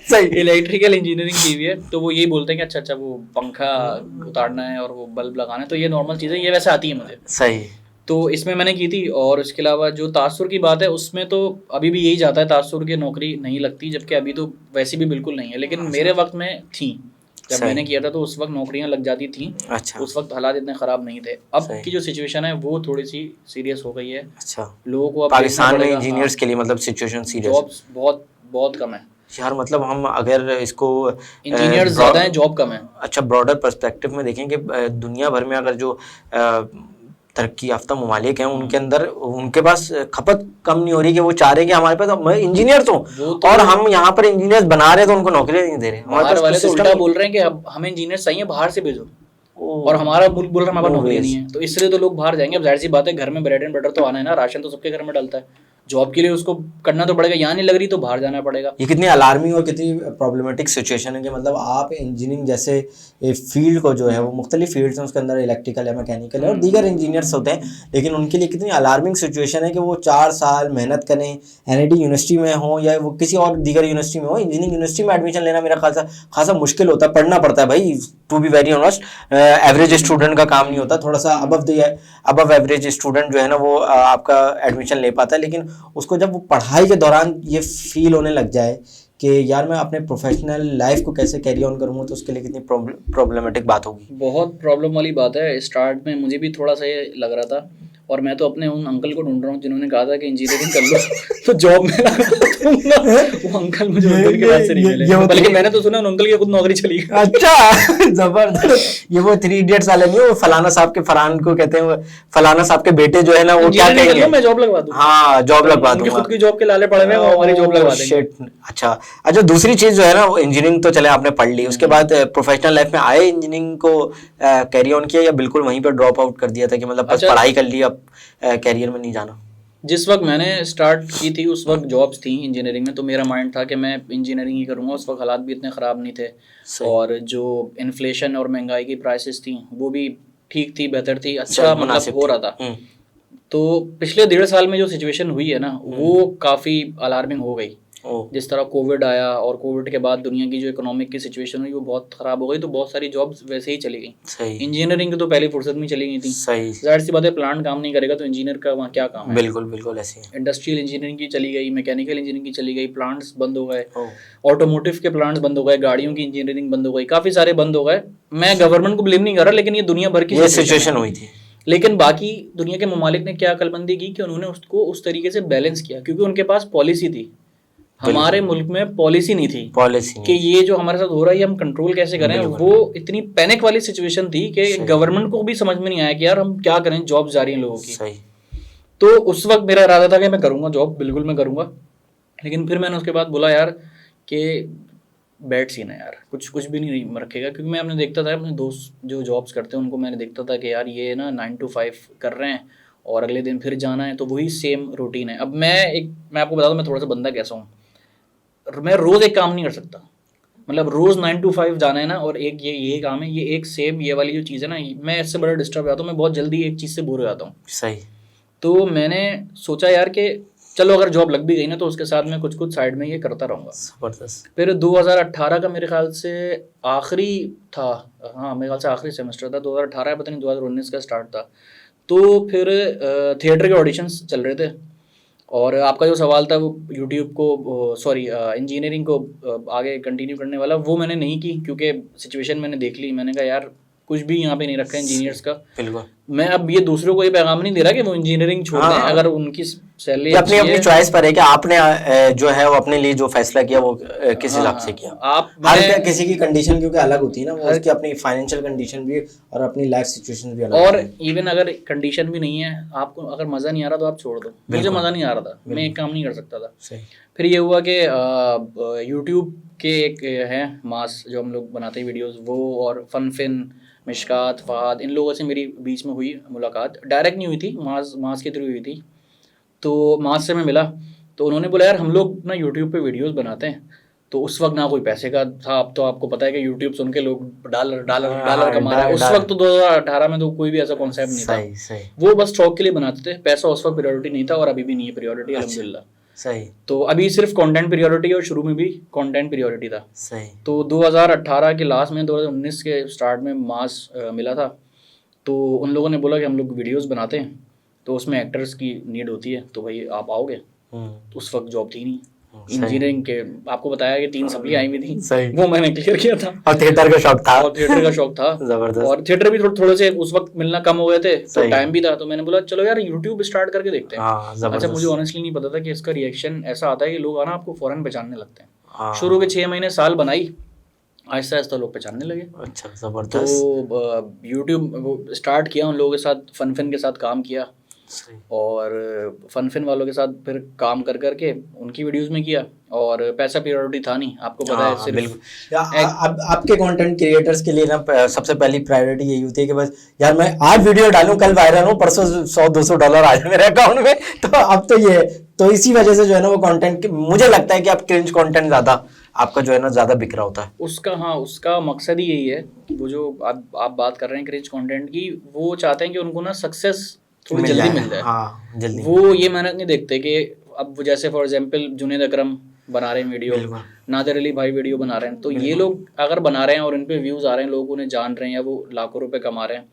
सही इलेक्ट्रिकल इंजीनियरिंग की हुई है, तो वो यही बोलते हैं कि अच्छा वो पंखा उतारना है और वो बल्ब लगाना है, तो ये नॉर्मल चीज़ें, ये वैसे आती है मुझे। सही। तो इसमें मैंने की थी। और इसके अलावा जो तासुर की बात है, उसमें तो अभी भी यही जाता है तासुर की नौकरी नहीं लगती, जबकि अभी तो वैसे भी बिल्कुल नहीं है, लेकिन मेरे वक्त में थी। जब मैंने किया था तो उस वक्त नौकरियां लग जाती थी। अच्छा। उस वक्त हालात इतने ख़राब नहीं थे। अब की जो सिचुएशन है वो थोड़ी सी सीरियस हो गई है। अच्छा। लोगों को अब पाकिस्तान में इंजीनियर्स के लिए मतलब सिचुएशन सीरियस, जॉब्स बहुत बहुत कम है यार। मतलब हम अगर इसको इंजीनियर्स ज़्यादा हैं, जॉब कम है। अच्छा, ब्रॉडर पर्सपेक्टिव में देखें कि दुनिया भर में अगर जो तरक्की याफ्ता ममालिक हैं उनके अंदर उनके पास खपत कम नहीं हो रही कि वो चाह रहे कि हमारे पास इंजीनियर्स हो, और हम यहाँ पर इंजीनियर्स बना रहे तो उनको नौकरी नहीं दे रहे। बाहर वाले तो उल्टा बोल रहे हैं कि अब हमें इंजीनियर्स चाहिए, बाहर से भेजो, और हमारा मुल्क बोल रहा है हमारे पास नौकरी नहीं है, तो इसलिए तो लोग बाहर जाएंगे। अब जाहिर सी बात है, घर में ब्रेड एंड बटर तो आना है ना, राशन तो सबके घर में डलता है, जॉब के लिए उसको करना तो पड़ेगा, यहाँ नहीं लग रही तो बाहर जाना पड़ेगा। ये कितनी अलार्मिंग और कितनी प्रॉब्लमेटिक सिचुएशन है कि मतलब आप इंजीनियरिंग जैसे फील्ड को जो है वो मुख्तलिफ फील्ड्स हैं, उसके अंदर इलेक्ट्रिकल है, मैकेनिकल है और दीगर इंजीनियर्स होते हैं, लेकिन उनके लिए कितनी अलार्मिंग सिचुएशन है कि वो 4 साल मेहनत करें, एनआईटी यूनिवर्सिटी में हो या वो किसी और दीगर यूनिवर्सिटी में हो। इंजीनियरिंग यूनिवर्सिटी में एडमिशन लेना मेरा खासा मुश्किल होता है, पढ़ना पड़ता है भाई, to be very honest. Average student का काम नहीं होता, थोड़ा सा अबव एवरेज स्टूडेंट जो है ना वो आपका एडमिशन ले पाता है, लेकिन उसको जब वो पढ़ाई के दौरान ये फील होने लग जाए कि यार मैं अपने प्रोफेशनल लाइफ को कैसे कैरी ऑन करूँगा, तो उसके लिए कितनी प्रॉब्लमेटिक बात होगी। बहुत प्रॉब्लम वाली बात है। स्टार्ट में मुझे भी थोड़ा सा ये लग रहा था, और मैं तो अपने उन अंकल को ढूंढ रहा हूँ जिन्होंने कहा था कि इंजीनियरिंग कर लो तो जॉब में लगा दूंगा। वो अंकल मुझे उस दिन के बाद से नहीं मिले, बल्कि मैंने तो सुना उन अंकल की खुद नौकरी चली गई। अच्छा जबरदस्त। ये वो 3 इडियट्स वाले नहीं, वो फलाना साहब के, फरहान को कहते हैं, वो फलाना साहब के बेटे जो है ना, वो क्या कहेंगे, मैं जॉब लगवा दूंगा। हाँ जॉब लगवा दूंगा, खुद की जॉब के लाले पड़े हुए हैं, वो हमारी जॉब लगवा देंगे। अच्छा अच्छा, दूसरी चीज जो है ना, वो इंजीनियरिंग तो चले आपने पढ़ ली, उसके बाद प्रोफेशनल लाइफ में आए, इंजीनियरिंग को कैरी ऑन किया या बिल्कुल वहीं पर ड्रॉप आउट कर दिया था कि मतलब बस पढ़ाई कर ली, अब कैरियर में नहीं जाना? जिस वक्त मैंने स्टार्ट की थी उस वक्त जॉब्स थी इंजीनियरिंग में, तो मेरा माइंड था कि मैं इंजीनियरिंग ही करूँगा। उस वक्त हालात भी इतने ख़राब नहीं थे, और जो इन्फ्लेशन और महंगाई की प्राइसेस थी वो भी ठीक थी, बेहतर थी, अच्छा मतलब हो रहा था। तो पिछले 1.5 साल में जो सिचुएशन हुई है ना, वो काफ़ी अलार्मिंग हो गई। जिस तरह कोविड आया और कोविड के बाद दुनिया की जो इकोनॉमिक की सिचुएशन हुई वो बहुत ख़राब हो गई, तो बहुत सारी जॉब्स वैसे ही चली गई। इंजीनियरिंग की तो पहले फुर्सत में चली गई थी, जाहिर सी बात है, प्लांट काम नहीं करेगा तो इंजीनियर का वहाँ क्या काम है। बिल्कुल बिल्कुल ऐसे। इंडस्ट्रियल इंजीनियरिंग की चली गई, मैकेनिकल इंजीनियरिंग की चली गई, प्लांट्स बंद हो गए, ऑटोमोटिव के प्लांट्स बंद हो गए, गाड़ियों की इंजीनियरिंग बंद हो गई, काफ़ी सारे बंद हो गए। मैं गवर्नमेंट को ब्लेम नहीं कर रहा, लेकिन ये दुनिया भर की सिचुएशन हुई थी। लेकिन बाकी दुनिया के ममालिक ने क्या अकलमंदी की कि उन्होंने उसको उस तरीके से बैलेंस किया, क्योंकि उनके पास पॉलिसी थी। हमारे मुल्क में पॉलिसी नहीं थी, कि ये जो हमारे साथ हो रहा है ये हम कंट्रोल कैसे करें। वो इतनी पैनिक वाली सिचुएशन थी कि गवर्नमेंट को भी समझ में नहीं आया कि यार हम क्या करें, जॉब जा रही हैं लोगों की। तो उस वक्त मेरा इरादा था कि मैं करूँगा जॉब, बिल्कुल मैं करूँगा। लेकिन फिर मैंने उसके बाद बोला यार कि बैड सीन है यार, कुछ भी नहीं रखेगा, क्योंकि मैं अपने देखता था अपने दोस्त जो जॉब्स करते हैं उनको मैंने देखता था कि यार ये ना 9 to 5 कर रहे हैं और अगले दिन फिर जाना है, तो वही सेम रूटीन है। अब मैं आपको बता दूँ मैं थोड़ा सा बंदा कैसा हूँ, मैं रोज़ एक काम नहीं कर सकता। मतलब रोज़ 9 to 5 जाना है ना, और एक ये काम है, ये एक सेम ये वाली जो चीज़ है ना, मैं इससे बड़ा डिस्टर्ब हो जाता हूँ, मैं बहुत जल्दी एक चीज़ से बोर हो जाता हूँ। सही। तो मैंने सोचा यार कि चलो अगर जॉब लग भी गई ना तो उसके साथ मैं कुछ साइड में ये करता रहूँगा। ज़बरदस्त। फिर 2018 का मेरे ख्याल से आखिरी था, हाँ मेरे ख्याल से आखिरी सेमेस्टर था 2018, पता नहीं 2019 का स्टार्ट था। तो फिर थिएटर के ऑडिशंस चल रहे थे, और आपका जो सवाल था वो यूट्यूब को सॉरी इंजीनियरिंग को आगे कंटिन्यू करने वाला, वो मैंने नहीं की, क्योंकि सिचुएशन मैंने देख ली। मैंने कहा यार कुछ भी यहाँ पे नहीं रखा है इंजीनियर्स का। बिल्कुल। मैं अब ये दूसरों को ये पैगाम नहीं दे रहा कि वो इंजीनियरिंग छोड़ दें, अगर उनकी सैलरी अपनी अपनी चॉइस पर है कि आपने जो है वो अपने लिए जो फैसला किया वो किस हिसाब से किया। आप हर किसी की कंडीशन क्योंकि अलग होती है ना, वो उसकी अपनी फाइनेंशियल कंडीशन भी और अपनी लाइफ सिचुएशन भी अलग। और इवन अगर कंडीशन भी नहीं है, आपको अगर मज़ा नहीं आ रहा तो आप छोड़ दो। मुझे मज़ा नहीं आ रहा था, मैं एक काम नहीं कर सकता था। फिर ये हुआ कि यूट्यूब के एक है मास जो हम लोग बनाते हैं वीडियोज़, वो और फनफिन, मिशकात, फहद, इन लोगों से मेरी बीच में हुई मुलाकात। डायरेक्ट नहीं हुई थी, मास के थ्रू हुई थी। तो मास से मैं मिला, तो उन्होंने बोला यार हम लोग ना यूट्यूब पे वीडियोस बनाते हैं। तो उस वक्त ना कोई पैसे का था, अब तो आपको पता है कि यूट्यूब सुन के लोग डॉलर कमा रहे हैं। उस वक्त तो 2018 में तो कोई भी ऐसा कॉन्सेप्ट नहीं था। वो बस शौक के लिए बनाते थे, पैसा उस वक्त प्रायोरिटी नहीं था, और अभी भी नहीं है प्रायोरिटी, अल्हम्दुलिल्लाह। सही। तो अभी सिर्फ कंटेंट प्रायोरिटी, और शुरू में भी कंटेंट प्रायोरिटी था। सही। तो 2018 के लास्ट में 2019 के स्टार्ट में मास मिला था, तो उन लोगों ने बोला कि हम लोग वीडियोस बनाते हैं, तो उसमें एक्टर्स की नीड होती है, तो भाई आप आओगे। तो उस वक्त जॉब थी नहीं इंजीनियरिंग के, आपको बताया कि 3 सप्ली आई हुई थी, वो मैंने क्लियर किया था। और थिएटर का शौक था। जबरदस्त। और थिएटर भी थोड़े से उस वक्त मिलना कम हो गए थे, तो टाइम भी था, तो मैंने बोला चलो यार यूट्यूब स्टार्ट करके देखते हैं। अच्छा, मुझे ऑनेस्टली नहीं पता था कि इसका रिएक्शन ऐसा आता है कि लोग आना आपको फौरन पहचानने लगते हैं। शुरू के 6 महीने साल बनाई, आहिस्ता आहिस्ता लोग पहचानने लगे। अच्छा, जबरदस्त। तो यूट्यूब स्टार्ट किया, उन लोगों के साथ फनफिन के साथ काम किया, और फनफिन वालों के साथ फिर काम कर करके उनकी वीडियोस में किया, और पैसा प्रायोरिटी था नहीं, आपको पता है। सिर्फ आपके कंटेंट क्रिएटर्स के लिए ना सबसे पहली प्रायोरिटी यही होती है कि बस यार मैं आज वीडियो डालूं, कल वायरल हो, परसों $100-200 आ जाए मेरे अकाउंट में। तो अब तो ये तो इसी वजह से जो है ना वो कंटेंट, मुझे लगता है कि आप क्रिंज कंटेंट ज्यादा आपका जो है ना ज्यादा बिक रहा होता है। उसका मकसद ही यही है। वो जो आप बात कर रहे हैं क्रिंज कंटेंट की, वो चाहते हैं कि उनको ना सक्सेस थोड़ी जल्दी मिल जाए। हाँ, जल्दी। वो ये मेहनत नहीं देखते कि अब जैसे फॉर एग्जांपल जुनैद अकरम बना रहे हैं वीडियो, नादिर अली भाई वीडियो बना रहे हैं, तो ये लोग अगर बना रहे हैं और इन पे व्यूज आ रहे हैं, लोग उन्हें जान रहे हैं, या वो लाखों रुपए कमा रहे हैं,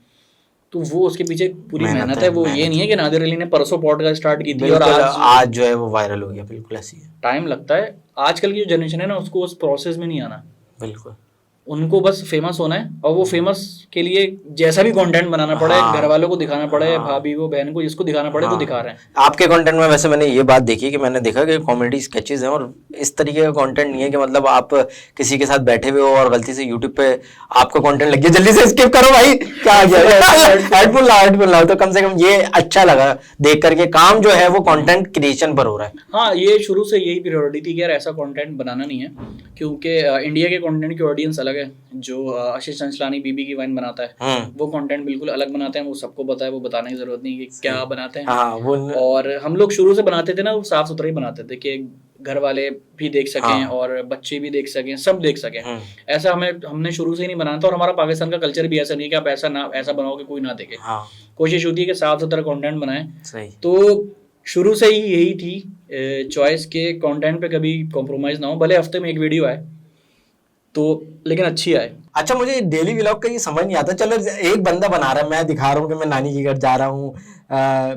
तो वो उसके पीछे पूरी मेहनत है। वो ये नहीं है कि नादिर अली ने परसों पॉडकास्ट स्टार्ट की थी और आज जो है वो वायरल हो गया। बिल्कुल ऐसी है। टाइम लगता है। आजकल की जो जनरेशन है ना, उसको उस प्रोसेस में नहीं आना। बिल्कुल। उनको बस फेमस होना है, और वो फेमस के लिए जैसा भी कंटेंट बनाना पड़े, घर वालों को दिखाना पड़े, भाभी को, बहन को, जिसको दिखाना पड़े वो दिखा रहे हैं। आपके कंटेंट में वैसे मैंने ये बात देखी कि मैंने देखा कि कॉमेडी स्केचेस हैं, और इस तरीके का कंटेंट नहीं है कि मतलब आप किसी के साथ बैठे हुए हो और गलती से यूट्यूब पे आपका कंटेंट लग गया, जल्दी से स्किप करो भाई, क्या आ गया हेडफोन लाओ। तो कम से कम ये अच्छा लगा देख करके, काम जो है वो कंटेंट क्रिएशन पर हो रहा है। हाँ, ये शुरू से यही प्रायोरिटी थी कि यार ऐसा कंटेंट बनाना नहीं है, क्योंकि इंडिया के कंटेंट की ऑडियंस अलग है। जो आशीष चंचलानी बीबी की वाइन बनाता है वो कंटेंट बिल्कुल अलग बनाते हैं, वो सबको पता है, वो बताने की जरूरत नहीं कि क्या बनाते हैं। और हम लोग शुरू से बनाते थे ना, वो साफ सुथरा ही बनाते थे कि घर वाले भी देख सकें और बच्चे भी देख सकें, सब देख सकें। ऐसा हमने शुरू से ही नहीं बनाना था, और हमारा पाकिस्तान का कल्चर भी ऐसा नहीं है कि आप ऐसा बनाओ कि कोई ना देखे। कोशिश होती है कि साफ सुथरा कंटेंट बनाएं। तो शुरू से ही यही थी चॉइस के कंटेंट पे कभी कॉम्प्रोमाइज ना हो, भले हफ्ते में एक वीडियो आए तो, लेकिन अच्छी आए। अच्छा, मुझे डेली व्लॉग का ये समझ नहीं आता। चलो एक बंदा बना रहा है, मैं दिखा रहा हूँ कि मैं नानी के घर जा रहा हूँ,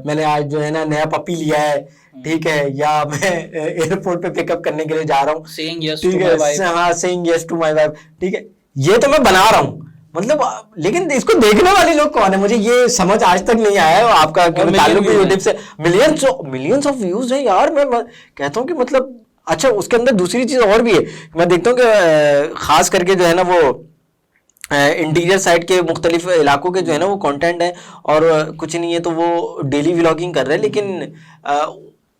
मैंने आज जो है ना नया पपी लिया है, ठीक है, या मैं एयरपोर्ट पे पिकअप करने के लिए जा रहा हूँ, saying yes to my wife, हाँ saying yes to my wife, ठीक है, ये तो मैं बना रहा हूँ, मतलब लेकिन इसको देखने वाले लोग कौन है, मुझे ये समझ आज तक नहीं आया है। आपका ताल्लुक भी यूट्यूब से, मिलियंस ऑफ व्यूज है यार। मैं कहता हूँ कि मतलब अच्छा, उसके अंदर दूसरी चीज और भी है, मैं देखता हूँ कि खास करके जो है ना वो इंटीरियर साइड के मुख्तलिफ इलाकों के जो है ना वो कंटेंट है, और कुछ नहीं है तो वो डेली व्लॉगिंग कर रहे हैं, लेकिन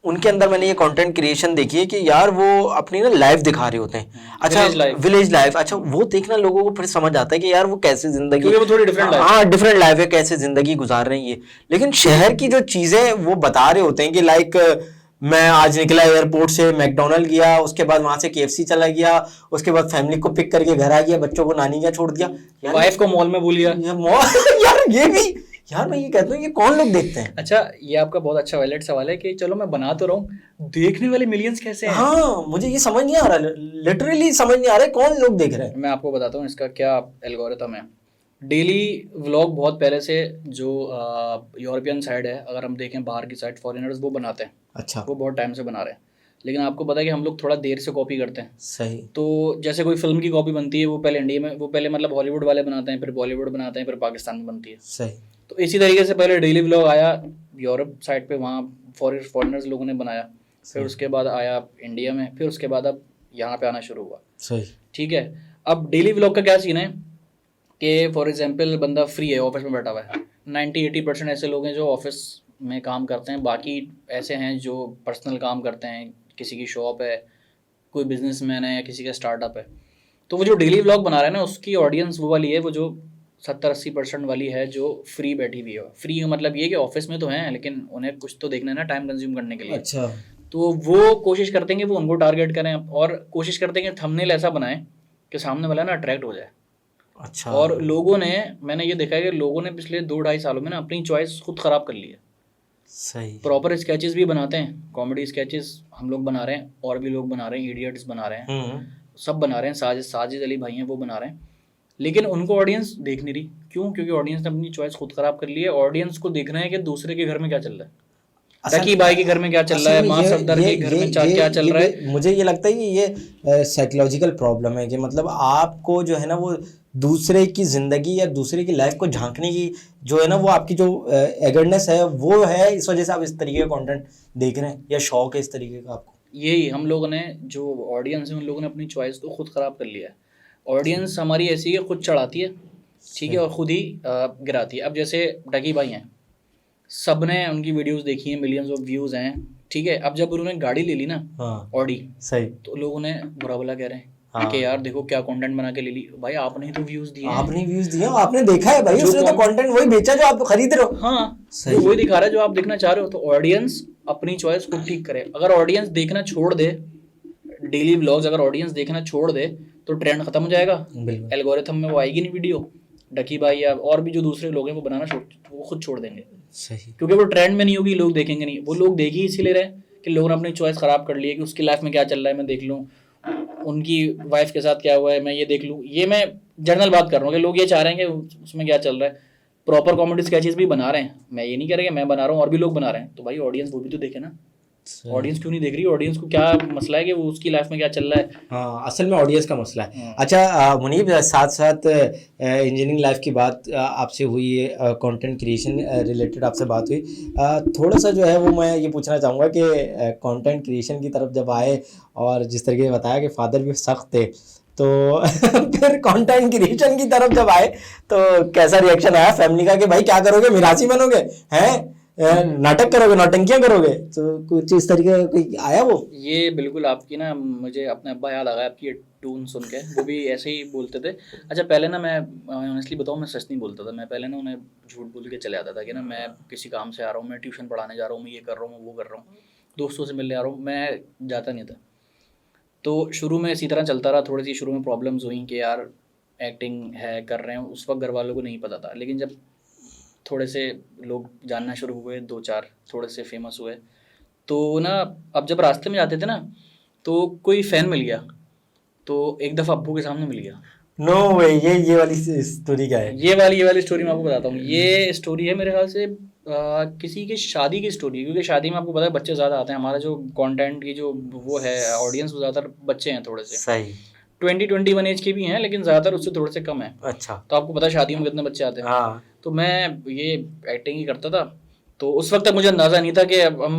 उनके अंदर मैंने ये कंटेंट क्रिएशन देखी है कि यार वो अपनी ना लाइफ दिखा रहे होते हैं। अच्छा, विलेज लाइफ, अच्छा वो देखना लोगों को फिर समझ आता है कि यार वो कैसे जिंदगी, वो थोड़ी डिफरेंट लाइफ, हाँ डिफरेंट लाइफ है, कैसे जिंदगी गुजार रहे हैं ये। लेकिन शहर की जो चीजें वो बता रहे होते हैं कि लाइक मैं आज निकला एयरपोर्ट से, मैकडोनल्ड गया, उसके बाद वहां से KFC चला गया, उसके बाद फैमिली को पिक करके घर आ गया, बच्चों को नानी का छोड़ दिया, वाइफ को मॉल में भूल गया, यार ये भी, यार मैं ये कहता हूँ ये कौन लोग देखते हैं। अच्छा, ये आपका बहुत अच्छा वैलिड सवाल है कि चलो मैं बना तो रहा हूँ, देखने वाले मिलियंस कैसे हैं? हाँ, मुझे ये समझ नहीं आ रहा, लिटरली समझ नहीं आ रहा है कौन लोग देख रहे हैं। मैं आपको बताता हूँ इसका क्या एल्गोरिथम है। डेली व्लॉग बहुत पहले से जो यूरोपियन साइड है, अगर हम देखें बाहर की साइड, फॉरेनर्स वो बनाते हैं। अच्छा, वो बहुत टाइम से बना रहे हैं, लेकिन आपको पता है कि हम लोग थोड़ा देर से कॉपी करते हैं। सही। तो जैसे कोई फिल्म की कॉपी बनती है, वो पहले इंडिया में, वो पहले मतलब हॉलीवुड वाले बनाते हैं, फिर बॉलीवुड बनाते हैं, फिर पाकिस्तान में बनती है। सही। तो इसी तरीके से पहले डेली व्लॉग आया यूरोप साइड पे, वहाँ फॉरेनर्स लोगों ने बनाया, फिर उसके बाद आया इंडिया में, फिर उसके बाद अब यहाँ पे आना शुरू हुआ। सही। ठीक है, अब डेली व्लॉग का क्या सीन है कि फॉर एग्जांपल बंदा फ्री है, ऑफिस में बैठा हुआ है, 90-80% ऐसे लोग हैं जो ऑफिस में काम करते हैं, बाकी ऐसे हैं जो पर्सनल काम करते हैं, किसी की शॉप है, कोई बिजनेसमैन है, या किसी का स्टार्टअप है। तो वो जो डेली व्लॉग बना रहा है ना, उसकी ऑडियंस वो वाली है, वो जो 70-80% वाली है जो फ्री बैठी हुई है। फ्री का मतलब ये कि ऑफिस में तो हैं, लेकिन उन्हें कुछ तो देखना है ना, टाइम कंज्यूम करने के लिए। अच्छा। तो वो कोशिश करते हैं कि वो उनको टारगेट करें, और कोशिश करते हैं कि थंबनेल ऐसा बनाएं कि सामने वाला ना अट्रैक्ट हो जाए। अच्छा। और लोगों ने, मैंने ये देखा है कि लोगों ने पिछले 2-2.5 सालों में ना अपनी चॉइस खुद ख़राब कर ली है। सही। प्रॉपर स्केचेस भी बनाते हैं, कॉमेडी स्केचेस हम लोग बना रहे हैं, और भी लोग बना रहे हैं, इडियट्स बना रहे हैं, सब बना रहे हैं, साजिद अली भाई हैं वो बना रहे हैं, लेकिन उनको ऑडियंस देख नहीं रही। क्यों? क्योंकि ऑडियंस ने अपनी चॉइस खुद ख़राब कर ली है। ऑडियंस को देखना है कि दूसरे के घर में क्या चल रहा है, टकी भाई के घर में क्या चल रहा है, मां सफदर के घर में क्या चल रहा है। मुझे ये लगता है कि ये साइकोलॉजिकल प्रॉब्लम है कि मतलब आपको जो है ना वो दूसरे की जिंदगी या दूसरे की लाइफ को झांकने की जो है ना वो आपकी जो एगरनेस है वो है, इस वजह से आप इस तरीके का कंटेंट देख रहे हैं, या शौक है इस तरीके का आपको। यही हम लोगों ने, जो ऑडियंस है, उन लोगों ने अपनी चॉइस को खुद ख़राब कर लिया है। ऑडियंस हमारी ऐसी है, खुद चढ़ाती है, ठीक है, और खुद ही गिराती है। अब जैसे टकी भाई हैं, सब ने उनकी वीडियोस देखी हैं, मिलियंस ऑफ व्यूज़ हैं, ठीक है। अब जब उन्होंने गाड़ी ले ली ना, ऑडी, सही, तो लोगों ने बुरा भला कह रहे हैं कि यार देखो क्या कंटेंट बना के ले ली। भाई आपने ही तो व्यूज़ दिए, आपने व्यूज़ दिए, आपने देखा है भाई, उसने तो कंटेंट वही बेचा जो आप खरीद रहे हो। हाँ, तो वही दिखा रहा है जो आप देखना चाह रहे हो। तो ऑडियंस अपनी चॉइस को ठीक करे। अगर ऑडियंस देखना छोड़ दे डेली व्लॉग्स, अगर ऑडियंस देखना छोड़ दे तो ट्रेंड खत्म हो जाएगा, एल्गोरिथम में वो आएगी नहीं वीडियो। डकी भाई या और भी जो दूसरे लोग हैं वो बनाना वो खुद छोड़ देंगे। सही। क्योंकि वो ट्रेंड में नहीं होगी, लोग देखेंगे नहीं। वो लोग देख ही इसीलिए रहे कि लोगों ने अपनी चॉइस ख़राब कर ली है कि उसकी लाइफ में क्या चल रहा है मैं देख लूँ, उनकी वाइफ के साथ क्या हुआ है मैं ये देख लूँ। ये मैं जनरल बात कर रहा हूँ कि लोग ये चाह रहे हैं कि उसमें क्या चल रहा है। प्रॉपर कॉमेडी स्केचेस भी बना रहे हैं, मैं ये नहीं कह रहा कि मैं बना रहा हूँ और भी लोग बना रहे हैं, तो भाई ऑडियंस वो भी तो देखे ना। ऑडियंस क्यों नहीं देख रही, ऑडियंस को क्या मसला है कि वो उसकी लाइफ में क्या चल रहा है। हाँ, असल में ऑडियंस का मसला है। अच्छा मुनीब, साथ साथ इंजीनियरिंग लाइफ की बात आपसे हुई है, कंटेंट क्रिएशन रिलेटेड आपसे बात हुई, थोड़ा सा जो है वो मैं ये पूछना चाहूँगा कि कंटेंट क्रिएशन की तरफ जब आए और जिस तरीके से बताया कि फादर भी सख्त थे, तो फिर कंटेंट क्रिएशन की तरफ जब आए तो कैसा रिएक्शन आया फैमिली का कि भाई क्या करोगे, मिरासी बनोगे हैं, नाटक करोगे, नौटंकियां करोगे, तो कुछ इस तरीके का कोई आया वो? ये बिल्कुल आपकी ना, मुझे अपने अब्बा याद आ गया आपकी ये टून सुन के, वो भी ऐसे ही बोलते थे। अच्छा पहले ना मैं ऑनेस्टली बताऊँ, मैं सच नहीं बोलता था। मैं पहले ना उन्हें झूठ बोल के चले आता था कि ना मैं किसी काम से आ रहा हूँ, मैं ट्यूशन पढ़ाने जा रहा हूँ, मैं ये कर रहा हूँ, मैं वो कर रहा हूँ, दोस्तों से मिलने आ रहा हूँ, मैं जाता नहीं था। तो शुरू में इसी तरह चलता रहा। थोड़ी सी शुरू में प्रॉब्लम्स हुई कि यार एक्टिंग है, कर रहे हैं, उस वक्त घर वालों को नहीं पता था। लेकिन जब थोड़े से लोग जानना शुरू हुए, 2-4 थोड़े से फेमस हुए, तो ना अब जब रास्ते में जाते थे ना तो कोई फ़ैन मिल गया, तो एक दफ़ा अब्बू के सामने मिल गया। नो वे, ये वाली स्टोरी क्या है? ये वाली स्टोरी मैं आपको बताता हूँ। ये स्टोरी है मेरे ख्याल से किसी की शादी की स्टोरी है, क्योंकि शादी में आपको पता है बच्चे ज़्यादा आते हैं। हमारा जो कंटेंट की जो वो है ऑडियंस, वो ज़्यादातर बच्चे हैं थोड़े से। सही। 20-21 एज के भी हैं, लेकिन ज़्यादातर उससे थोड़े से कम है। अच्छा। तो आपको पता है शादियों में कितने बच्चे आते हैं। हाँ। तो मैं ये एक्टिंग ही करता था। तो उस वक्त तक मुझे अंदाज़ा नहीं था कि अब हम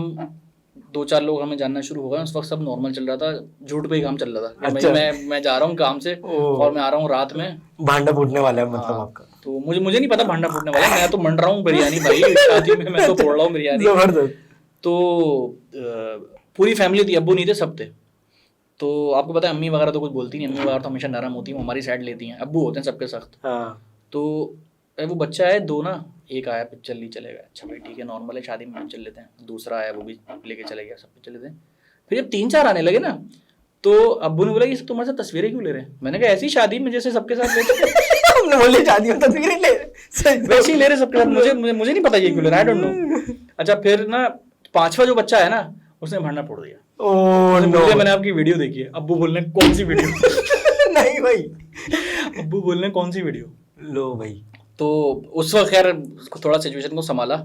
2-4 लोग हमें जानना शुरू हो गए। उस वक्त सब नॉर्मल चल रहा था, झूठ पे ही काम चल रहा था कि अच्छा। भाई मैं जा रहा हूँ काम से और मैं आ रहा हूँ रात में। भांडा फूटने वाला है मतलब हाँ, आपका? तो मुझे नहीं पता भांडा फूटने वाला है, मैं तो मंड रहा हूँ बिरयानी भाई शादी में, मैं तो फोड़ रहा हूँ बिरयानी। जबरदस्त। तो पूरी फैमिली थी, अब्बू नहीं थे, सब थे। तो आपको पता है अम्मी वगैरह तो कुछ बोलती नहीं, अम्मी वगैरह तो हमेशा नरम होती हैं, वो हमारी साइड लेती हैं। अब्बू होते हैं सबके सख्त। हाँ। तो वो बच्चा है 2 ना, एक आया पिक्चर ली चले गया, अच्छा भाई ठीक है नॉर्मल है, शादी में चल लेते हैं। दूसरा आया, वो भी लेके चले गया, सब पिक्चर लेते हैं। फिर जब 3-4 आने लगे ना, तो अब्बू ने बोला ये सब तुम्हारे साथ तस्वीरें क्यों ले रहे हैं? मैंने कहा ऐसी शादी में जैसे सबके साथ लेते हैं। हमने बोली शादी में तस्वीरें ले रहे, वैसे ही ले रहे सबके साथ। मुझे नहीं पता ये क्यों ले रहा, आई डोंट नो। अच्छा फिर ना 5वां जो बच्चा है ना, उसने भांडा फोड़ दिया। Oh no. मैंने आपकी वीडियो देखी है। अब्बू बोलने कौन सी वीडियो? नहीं भाई। अब्बू बोलने कौन सी वीडियो? लो भाई। तो उस वक्त खैर थोड़ा सिचुएशन को संभाला।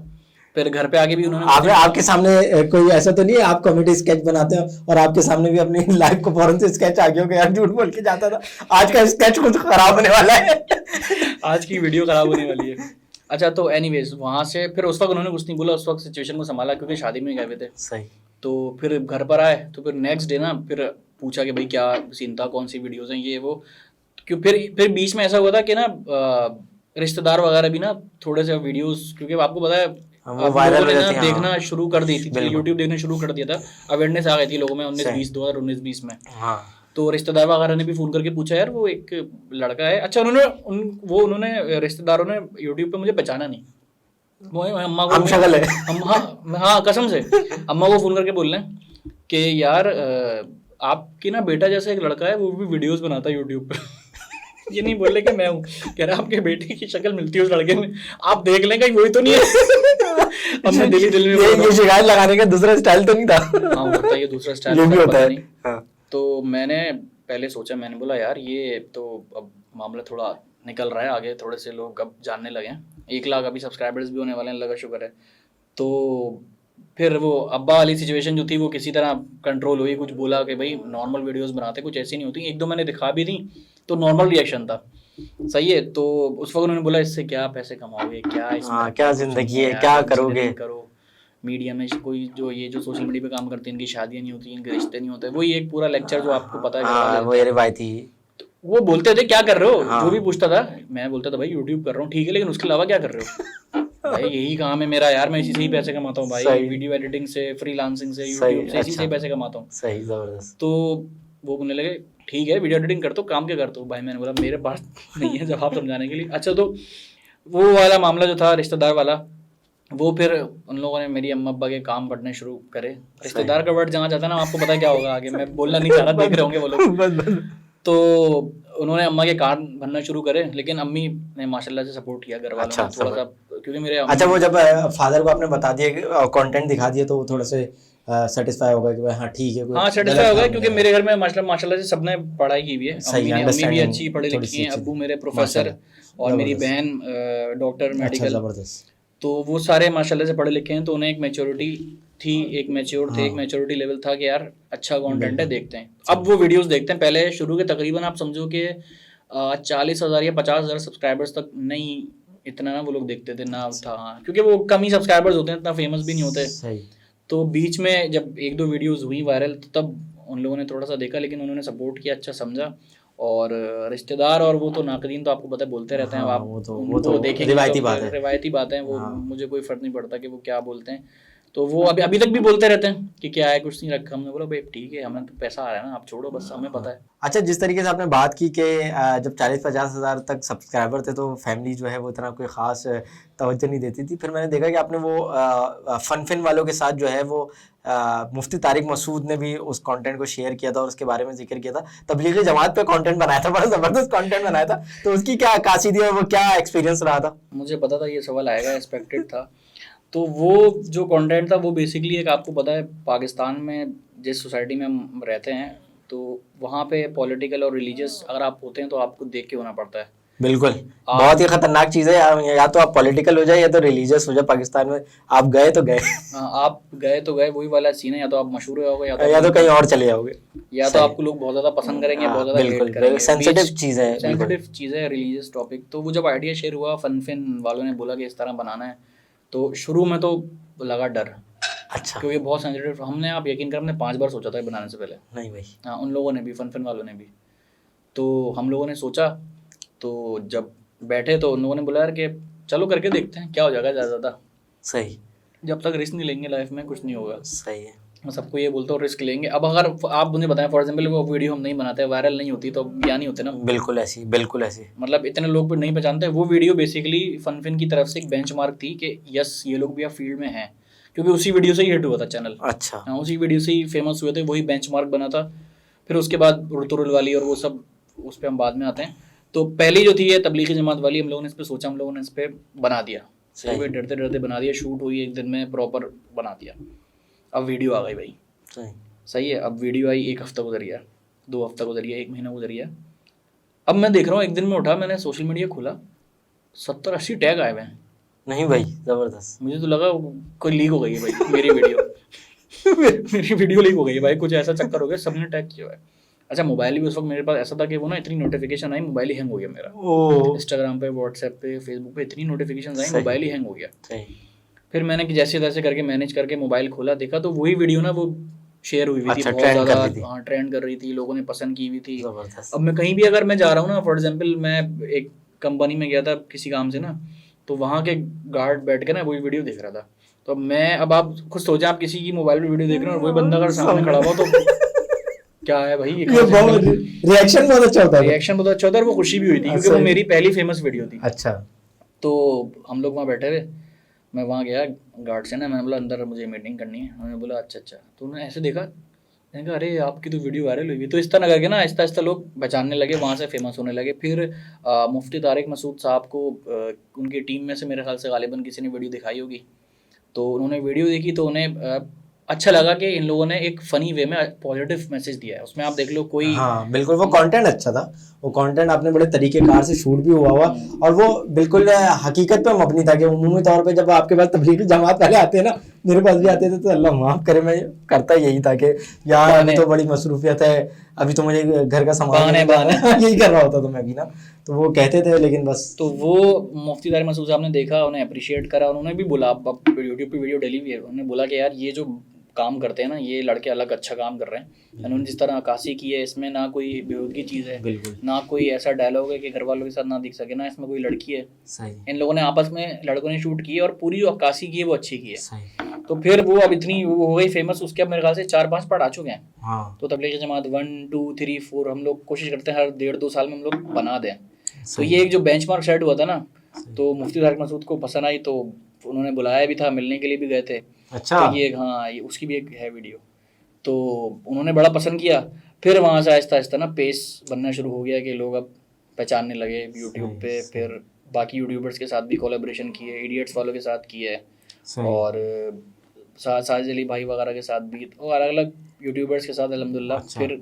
फिर घर पे आके भी उन्होंने आपके सामने कोई ऐसा तो नहीं है, आप कॉमेडी स्केच बनाते हो और आपके सामने भी अपनी लाइफ को फौरन से स्केच आ गया हो कि यार झूठ बोल के जाता था, आज का स्केच कुछ खराब होने वाला है। आज की वीडियो खराब होने वाली है। अच्छा तो एनीवेज वहाँ से फिर उस वक्त उन्होंने कुछ नहीं बोला, उस वक्त सिचुएशन को संभाला क्योंकि शादी में गए हुए थे। सही। तो फिर घर पर आए तो फिर नेक्स्ट डे ना फिर पूछा कि भाई क्या सीन था, कौन सी वीडियोज़ हैं ये वो। क्यों फिर बीच में ऐसा हुआ था कि ना रिश्तेदार वगैरह भी ना थोड़े से वीडियोस, क्योंकि आपको पता है वो वायरल हो जाती है। देखना शुरू कर दी थी, यूट्यूब देखना शुरू कर दिया था, अवेयरनेस आ गई थी लोगों में 2019-20 में। हाँ। तो रिश्तेदार वगैरह ने भी फ़ोन करके पूछा यार वो एक लड़का है। अच्छा उन्होंने रिश्तेदारों ने यूट्यूब पे मुझे पहचाना नहीं, वो अम्मा को शक्ल है। हाँ कसम से अम्मा को फ़ोन करके बोल रहे हैं कि यार आपकी ना बेटा जैसा एक लड़का है, वो भी वीडियोस बनाता है यूट्यूब पे। ये नहीं बोल रहे कि मैं हूँ, कह रहा आपके बेटे की शक्ल मिलती है उस लड़के में, आप देख लें कहीं वही तो नहीं है। अब मैं दिल में ये शिकायत लगाने का दूसरा स्टाइल तो नहीं था? हाँ होता है, ये दूसरा स्टाइल ये भी होता है। हाँ। तो मैंने पहले सोचा, मैंने बोला यार ये तो अब मामला थोड़ा निकल रहा है आगे, थोड़े से लोग अब जानने लगे हैं, 1 लाख अभी सब्सक्राइबर्स भी होने वाले हैं, लगा शुक्र है। तो फिर वो अब्बा वाली सिचुएशन जो थी वो किसी तरह कंट्रोल हुई, कुछ बोला कि भाई नॉर्मल वीडियोस बनाते, कुछ ऐसी नहीं होती, 1-2 मैंने दिखा भी दी तो नॉर्मल रिएक्शन था, सही है। तो उस वक्त उन्होंने बोला इससे क्या पैसे कमाओगे, क्या इसमें क्या जिंदगी है, क्या करोगे, करो मीडिया में कोई जो ये जो सोशल मीडिया पे काम करते हैं इनकी शादियां नहीं होती, इनके रिश्ते नहीं होते, वही एक पूरा लेक्चर जो आपको पता है। वो ये बात थी, वो बोलते थे क्या कर रहे हो, जो भी पूछता था मैं बोलता था भाई यूट्यूब कर रहा हूँ, ठीक है लेकिन उसके अलावा क्या कर रहे हो? भाई यही काम है मेरा यार, मैं इसी से ही पैसे कमाता हूँ भाई, वीडियो एडिटिंग से, फ्रीलांसिंग से, यूट्यूब से, इसी से पैसे कमाता हूँ। सही, जबरदस्त। तो वो बोलने लगे ठीक है वीडियो एडिटिंग करते हो, काम क्या करते हो भाई? मैंने बोला मेरे पास नहीं है जवाब समझाने के लिए। अच्छा तो वो वाला मामला जो था रिश्तेदार वाला, वो फिर उन लोगों ने मेरी अम्मा अब्बा के काम पढ़ने शुरू करे। रिश्तेदार का वर्ड जहाँ जाता है ना आपको पता है क्या होगा आगे, मैं बोलना नहीं चाह रहा, देख रहे होंगे वो लोग। तो उन्होंने अम्मा के कान भरना शुरू करे, लेकिन अम्मी ने माशाल्लाह से सपोर्ट किया घर वालों ने थोड़ा सा, क्योंकि मेरे अच्छा वो जब फादर को आपने बता दिया कंटेंट दिखा दिया तो वो थोड़ा से सेटिस्फाई होगा कि हाँ ठीक है, हाँ सेटिस्फाई होगा, क्योंकि मेरे घर में माशाल्लाह से सबने पढ़ाई की हुई है, अम्मी भी अच्छी पढ़ी लिखी हैं, अब्बू मेरे प्रोफेसर और मेरी बहन डॉक्टर मेडिकल, तो वो सारे माशाल्लाह से पढ़े लिखे हैं, तो उन्हें एक मैच्योरिटी थी, एक मैच्योर थे, एक मैच्योरिटी लेवल था कि यार अच्छा कंटेंट है, देखते हैं। अब वो वीडियोस देखते हैं। पहले शुरू के तकरीबन आप समझो कि 40,000 या 50,000 सब्सक्राइबर्स तक नहीं, इतना ना वो लोग देखते थे ना था, हाँ, क्योंकि वो कम ही सब्सक्राइबर्स होते हैं, इतना फेमस भी नहीं होते। सही। तो बीच में जब एक दो वीडियोस हुई वायरल तो तब उन लोगों ने थोड़ा सा देखा, लेकिन उन्होंने सपोर्ट किया, अच्छा समझा। और रिश्तेदार और वो तो नाकदीन तो आपको पता है बोलते रहते हैं, अब हाँ, आप वो तो उनको देखेंगे रिवायती तो बात है। रिवायती बातें हैं वो, हाँ। मुझे कोई फर्क नहीं पड़ता कि वो क्या बोलते हैं। तो वो अभी अभी तक भी बोलते रहते हैं कि क्या है, कुछ नहीं रखा। हमने बोला भाई ठीक है, हमें तो पैसा आ रहा है ना, आप छोड़ो बस, हमें पता है। अच्छा, जिस तरीके से आपने बात की कि जब 40-50 हज़ार तक सब्सक्राइबर थे तो फैमिली जो है वो इतना कोई ख़ास तवज्जो नहीं देती थी। फिर मैंने देखा कि आपने वो फन फिन वालों के साथ जो है वो मुफ्ती तारिक मसूद ने भी उस कंटेंट को शेयर किया था और उसके बारे में जिक्र किया था। तबलीगी जमात पे कंटेंट बनाया था, बड़ा ज़बरदस्त कंटेंट बनाया था। तो उसकी क्या कासिदी और वो क्या एक्सपीरियंस रहा था? मुझे पता था ये सवाल आएगा, एक्सपेक्टेड था। तो वो जो कंटेंट था वो बेसिकली एक, आपको पता है पाकिस्तान में जिस सोसाइटी में हम रहते हैं, तो वहाँ पे पॉलिटिकल और रिलीजियस अगर आप होते हैं तो आपको देख के होना पड़ता है। बिल्कुल, आप बहुत ही खतरनाक चीज़ है यार। या तो आप पॉलिटिकल हो जाए या तो रिलीजियस हो जाए। पाकिस्तान में आप गए तो गए। आप गए तो गए, वही वाला सीन है, या तो आप मशहूर हो गए, या तो या तो आपको कहीं और चले जाओगे। या तो सही। आपको लोग बहुत ज़्यादा पसंद करेंगे, बहुत हाँ, ज़्यादा हेट बिल्कुल करेंगे। सेंसिटिव बीच चीज़ है, बिल्कुल। सेंसिटिव चीज़ है, रिलीजियस टॉपिक। तो वो जब आइडिया शेयर हुआ, फन फिन वालों ने बोला कि इस तरह बनाना है, तो शुरू में तो लगा डर, अच्छा। क्योंकि बहुत सेंसिटिव। हमने, आप यकीन कर, हमने 5 बार सोचा था ये बनाने से पहले। नहीं भाई। हाँ, उन लोगों ने भी, फन फन वालों ने भी। तो हम लोगों ने सोचा, तो जब बैठे तो उन लोगों ने बोला यार कि चलो करके देखते हैं क्या हो जाएगा, ज़्यादा ज़्यादा। सही। जब तक रिस्क नहीं लेंगे लाइफ में कुछ नहीं होगा। सही है। मैं सबको ये बोलता हूँ रिस्क लेंगे। अब अगर आप मुझे बताएं, फॉर एग्जाम्पल वो वीडियो हम नहीं बनाते, वायरल नहीं होती, तो अब ज्ञान नहीं होते ना। बिल्कुल ऐसी, बिल्कुल ऐसी। मतलब इतने लोग भी नहीं पहचानते। वो वीडियो बेसिकली फनफिन की तरफ से एक बेंचमार्क थी कि यस ये लोग भी अब फील्ड में हैं, क्योंकि उसी वीडियो से ही हिट हुआ था चैनल। अच्छा। हाँ, उसी वीडियो से ही फेमस हुए थे, वही बेंचमार्क बना था। फिर उसके बाद रुतुरुल वाली और वो सब, उस पर हम बाद में आते हैं। तो पहली जो थी ये तबलीगी जमात वाली, हम लोगों ने इस पर सोचा, हम लोगों ने इस पर बना दिया। सही, डरते डरते बना दिया, शूट हुई एक दिन में, प्रॉपर बना दिया। अब वीडियो आ गई भाई। सही। सही है, अब वीडियो आई, 1 हफ्ता गुजर गया, 2 हफ्ता गुजर गया, 1 महीना गुजर गया। अब मैं देख रहा हूँ, एक दिन में उठा, मैंने सोशल मीडिया खोला, 70-80 टैग आए हुए हैं। नहीं भाई, जबरदस्त। मुझे तो लगा कोई लीक हो गई है भाई मेरी वीडियो। मेरी वीडियो लीक हो गई है भाई, कुछ ऐसा चक्कर हो गया, सबने टैग किया हुआ है। अच्छा, मोबाइल भी उस वक्त मेरे पास ऐसा था कि वो ना इतनी नोटिफिकेशन आई, मोबाइल ही हैंग हो गया मेरा। ओ। इंस्टाग्राम पे, व्हाट्सएप पे, फेसबुक पे इतनी नोटिफिकेशन आई, सही। मोबाइल ही हैंग हो गया। सही। फिर मैंने कि जैसे तैसे करके मैनेज करके मोबाइल खोला, देखा तो वही वीडियो ना वो शेयर हुई थी, अच्छा, बहुत ट्रेंड कर ज़्यादा। रही थी। हाँ, ट्रेंड कर रही थी, लोगों ने पसंद की हुई थी। जबरदस्त। अब मैं कहीं भी अगर मैं जा रहा हूँ ना, फॉर एग्जाम्पल मैं एक कंपनी में गया था किसी काम से ना, तो वहाँ के गार्ड बैठ के ना वही वीडियो देख रहा था। तो अब आप खुद सोचें, आप किसी की मोबाइल पे वीडियो देख रहे हो और वही बंदा अगर सामने खड़ा हुआ, तो क्या है भाई, ये ये कहाँ से बहुत निकला? रिएक्शन बहुत अच्छा होता है। रिएक्शन बहुत अच्छा था और वो खुशी भी हुई थी, क्योंकि वो सही। मेरी पहली फेमस वीडियो थी। अच्छा। तो हम लोग वहाँ बैठे हुए, मैं वहाँ गया गार्ड से ना, मैंने बोला अंदर मुझे मीटिंग करनी है। उन्होंने बोला अच्छा अच्छा। तो उन्होंने ऐसे देखा, मैंने कहा अरे आपकी तो वीडियो वायरल हुई। तो इस तरह करके ना आहिस्ता आहिस्ता लोग पहचानने लगे, वहाँ से फेमस होने लगे। फिर मुफ्ती तारिक मसूद साहब को उनकी टीम में से मेरे ख्याल से गालिबन किसी ने वीडियो दिखाई होगी, तो उन्होंने वीडियो देखी, तो उन्हें अच्छा लगा कि इन लोगों ने एक फ़नी वे में पॉजिटिव मैसेज दिया है। उसमें आप देख लो, कोई हाँ बिल्कुल, वो कंटेंट अच्छा था। वो कंटेंट आपने बड़े तरीकेकार से शूट भी हुआ और वो बिल्कुल हकीकत पे मबनी था कि उमूमी तौर पे जब आपके पास तबलीगी जमात वाले आते हैं ना, मेरे पास भी आते थे, तो अल्लाह माफ करे मैं करता यही था कि यार अभी तो बड़ी मसरूफियत है, अभी तो मुझे घर का सामान यही कर रहा होता था मैं भी ना। तो वो कहते थे, लेकिन बस तो वो मुफ्ती तारिक मसूद साहब ने देखा, उन्हें अप्रिशिएट करा, उन्होंने भी बोला, अब यूट्यूब पे वीडियो डली हुई है, उन्होंने बोला कि यार ये जो काम करते हैं ना ये लड़के अलग अच्छा काम कर रहे हैं। उन्होंने जिस तरह अक्कासी की है, इसमें ना कोई बेहूदगी चीज़ है, ना कोई ऐसा डायलॉग है कि घर वालों के साथ ना दिख सके, ना इसमें कोई लड़की है। सही। इन लोगों ने आपस में, लड़कों ने शूट की है और पूरी जो अक्कासी की है वो अच्छी की है। सही। तो फिर वो अब इतनी वो हो गई फेमस, उसके अब मेरे ख्याल से 4-5 पार्ट आ चुके हैं। हाँ। तो तबलीगी जमात 1, 2, 3, 4 हम लोग कोशिश करते हैं हर 1.5-2 साल में हम लोग बना दें। तो ये एक जो बेंचमार्क सेट हुआ था ना, तो मुफ्ती तारिक मसूद को पसंद आई, तो उन्होंने बुलाया भी था, मिलने के लिए भी गए थे। अच्छा। तो ये, हाँ, ये उसकी भी एक है वीडियो, तो उन्होंने बड़ा पसंद किया। फिर वहाँ से आहिस्ता आहिस्ता ना पेस बनना शुरू हो गया कि लोग अब पहचानने लगे यूट्यूब पे। फिर बाकी यूट्यूबर्स के साथ भी कोलैबोरेशन किए, इडियट्स वालों के साथ किए, और साजिद अली भाई वगैरह के साथ भी, और अलग अलग यूट्यूबर्स के साथ अल्हम्दुलिल्लाह। फिर